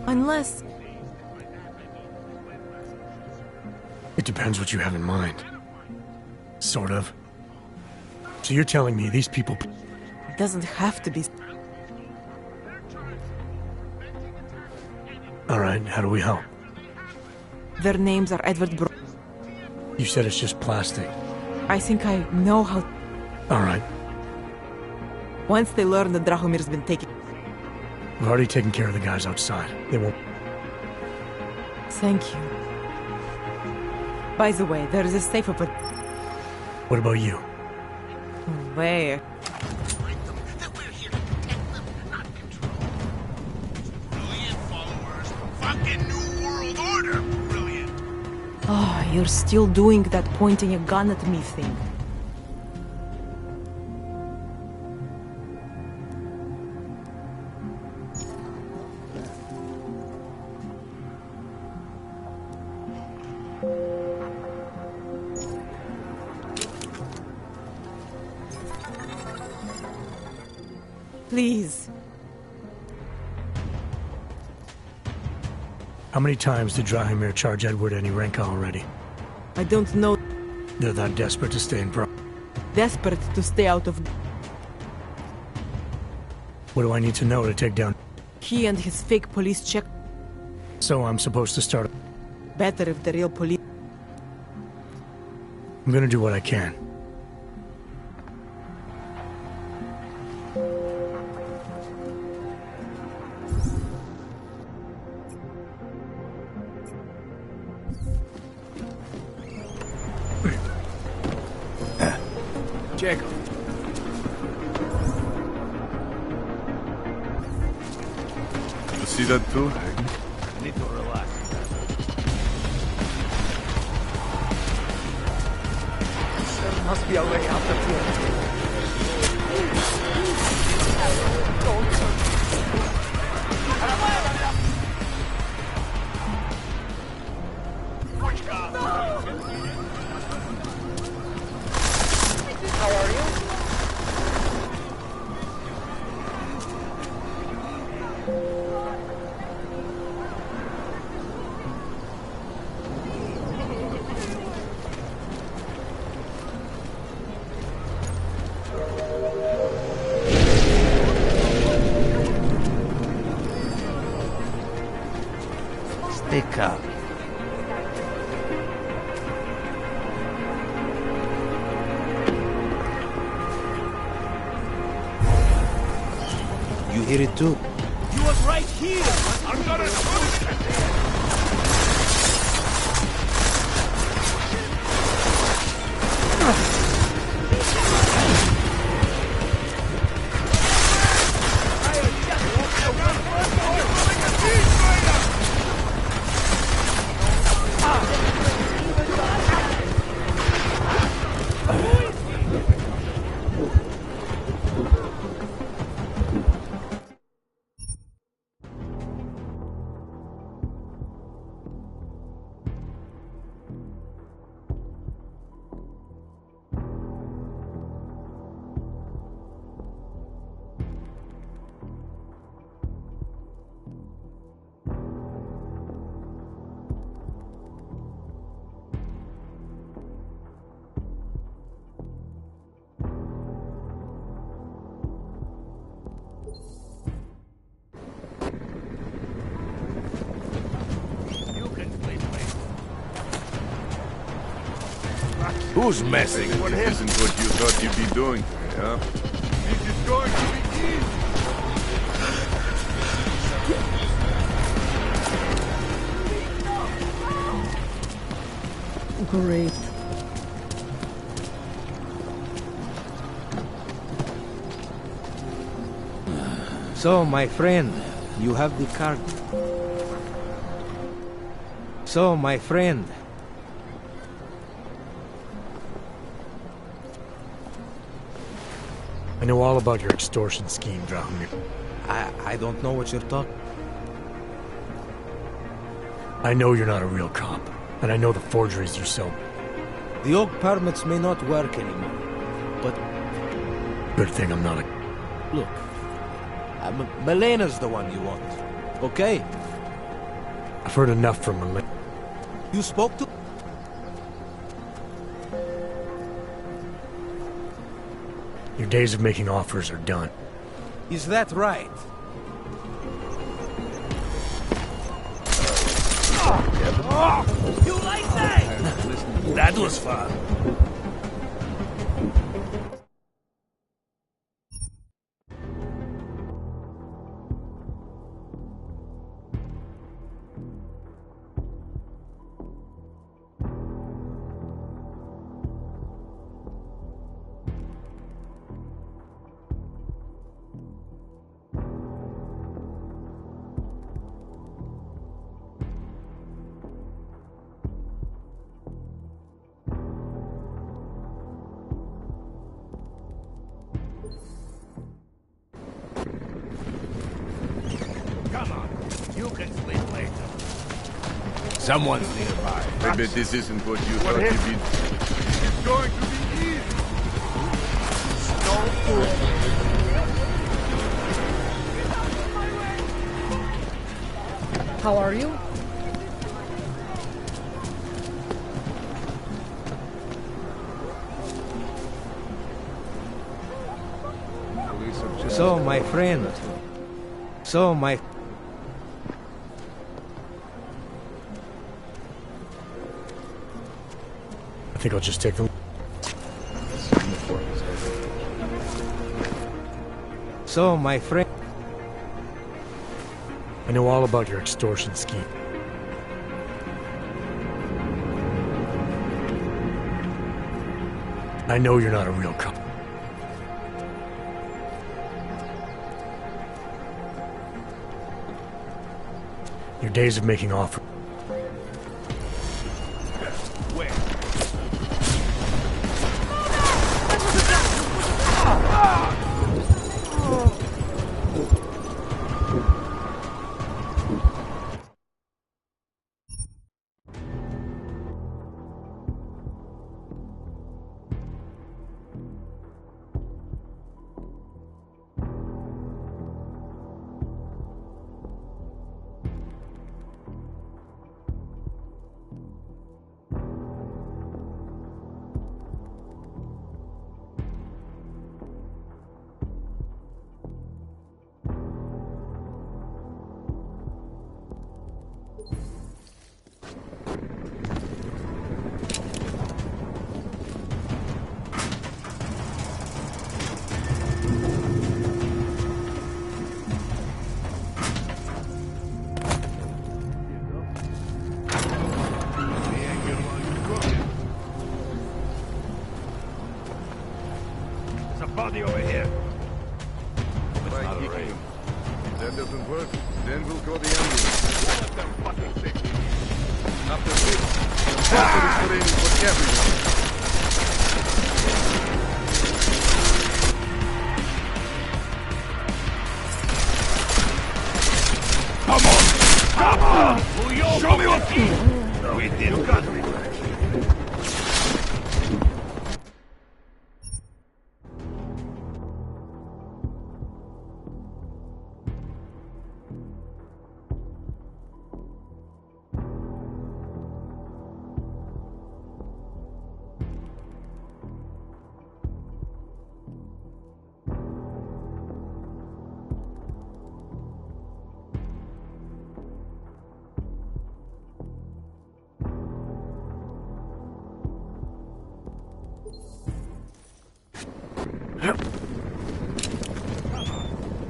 Unless... It depends what you have in mind. Sort of. So you're telling me these people... It doesn't have to be... Alright, how do we help? Their names are Edward Broad. You said it's just plastic. I think I know how... Alright. Once they learn that Drahomir's been taken... We've already taken care of the guys outside. They won't... Thank you. By the way, there is a safe up at... What about you? Where? Oh, you're still doing that pointing a gun at me thing. Please. How many times did Drahomir charge Edward any Renka already? I don't know. They're that desperate to stay in Desperate to stay out of... What do I need to know to take down... He and his fake police check... So I'm supposed to start... Better if the real police... I'm gonna do what I can. Jacob. You see that too? I need to relax. There must be a way out of here. come. You hear it too? He was right here! I'm gonna shoot it! Who's messing? This isn't what you thought you'd be doing, yeah? This is going to be Great. So, my friend, you have the card. So, my friend. I know all about your extortion scheme, Drahomir. I don't know what you're talking. I know you're not a real cop, and I know the forgeries you sell. The oak permits may not work anymore, but... Good thing I'm not a... Look, Melena's the one you want, okay? I've heard enough from Melena. You spoke to... Your days of making offers are done. Is that right? You like that? That was fun. Someone's nearby. I bet this isn't what you thought you'd be... It's going to be easy! How are you? So, my friend. So, my... I think I'll just take them. So, my friend... I know all about your extortion scheme. I know you're not a real cop. Your days of making offers. a body over here. Try kicking him. If that doesn't work, then we'll call the ambulance. Let them fucking sick. After this, compulsory training for everyone. Come on! Come on! Show me what you... We did got me.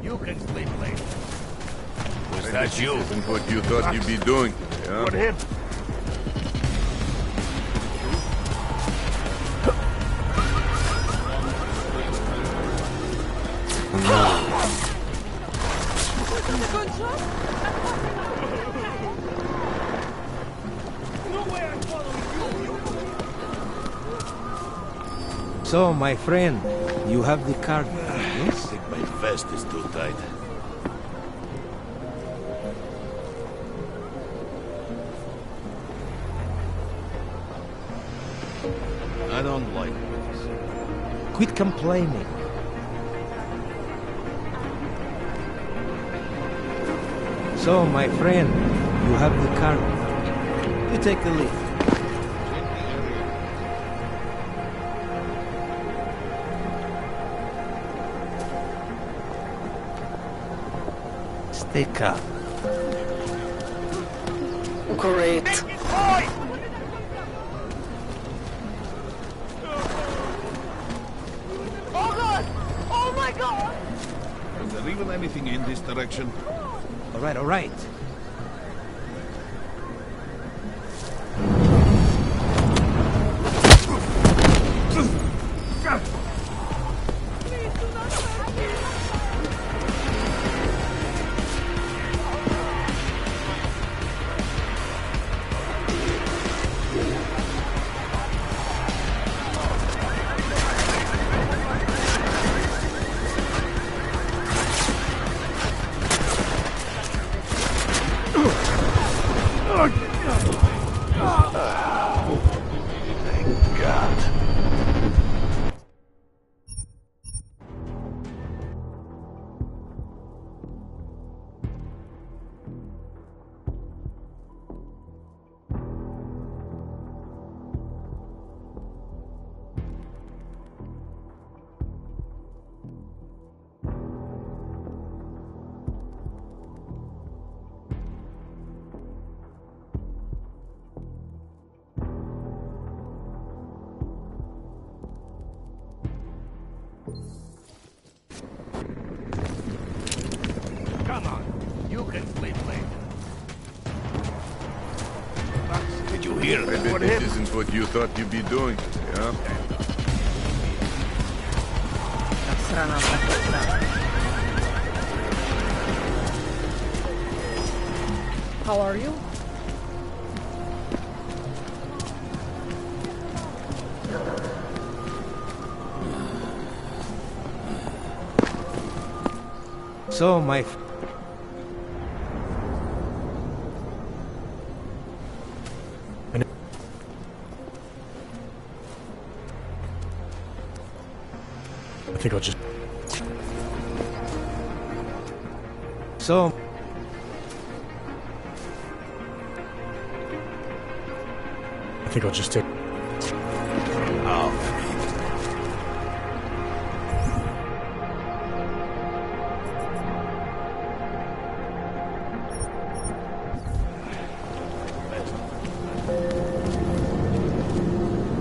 You can sleep late. Was that you? Isn't what you thought you'd be doing, yeah? Put him. So, my friend, you have the card, yes? I think my vest is too tight. I don't like this. Quit complaining. So, my friend, you have the card. You take the lead. Stay calm. Great. Oh God! Oh my God! Is there even anything in this direction? All right. Thank God. Come on, you can sleep late. Did you hear that? I bet this isn't what you thought you'd be doing, yeah? How are you? So, my... I think I'll just... So... I think I'll just take...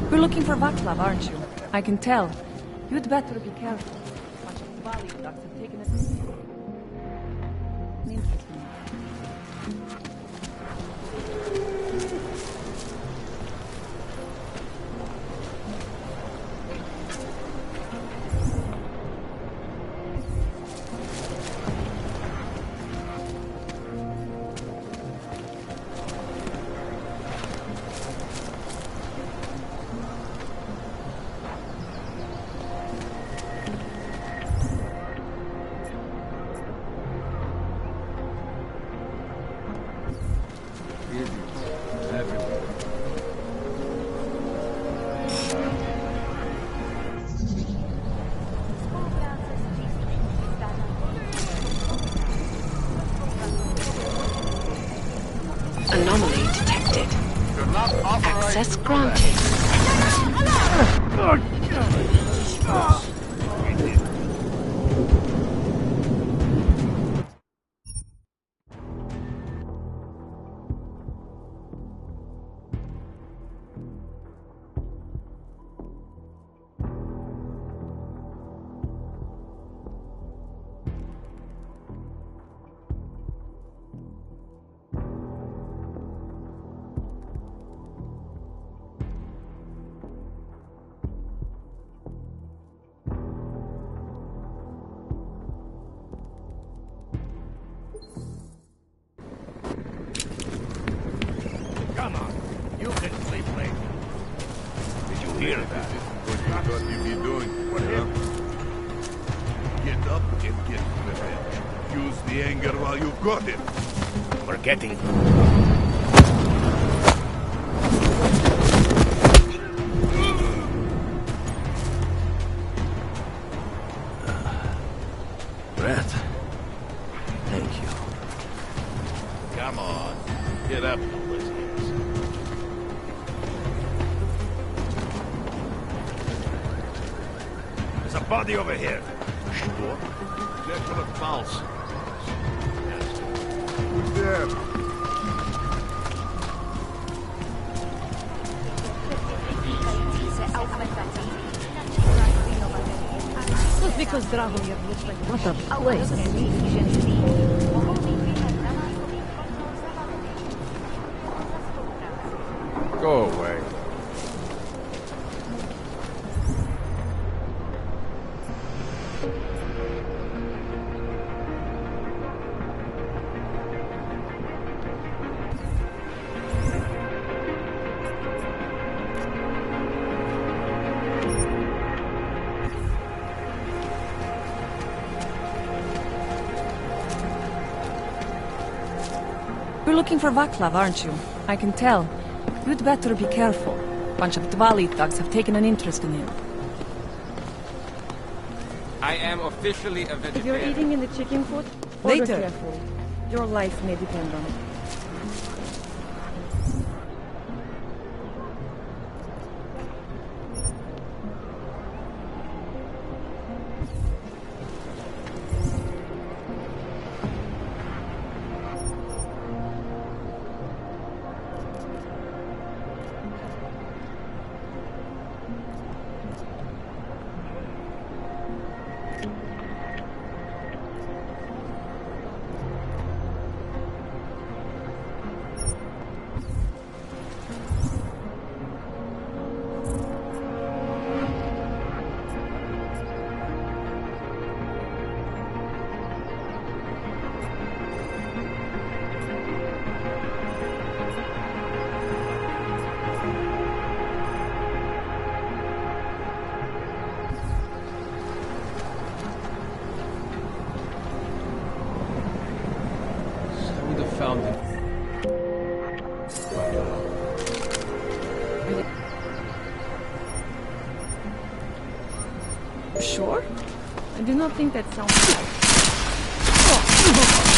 You're looking for Vaclav, aren't you? I can tell. You'd better be careful. A bunch of valley ducks have taken it. Interesting. Access granted. Come on, you can sleep late. Did you hear that? What you thought you'd be doing? What happened? Get up and get revenge. Use the anger while you've got it. We're getting... Brett, thank you. Come on, get up. There's a body over here. Sure. Check for the pulse. Who's there? Just because Dragomir looks like what a place. Go away. You're looking for Vaclav, aren't you? I can tell. You'd better be careful. Bunch of Dvali thugs have taken an interest in him. I am officially a vegetarian. If you're eating in the chicken food, order Later. carefully. Your life may depend on it. Found him. Sure? I do not think that sounds right. Do this!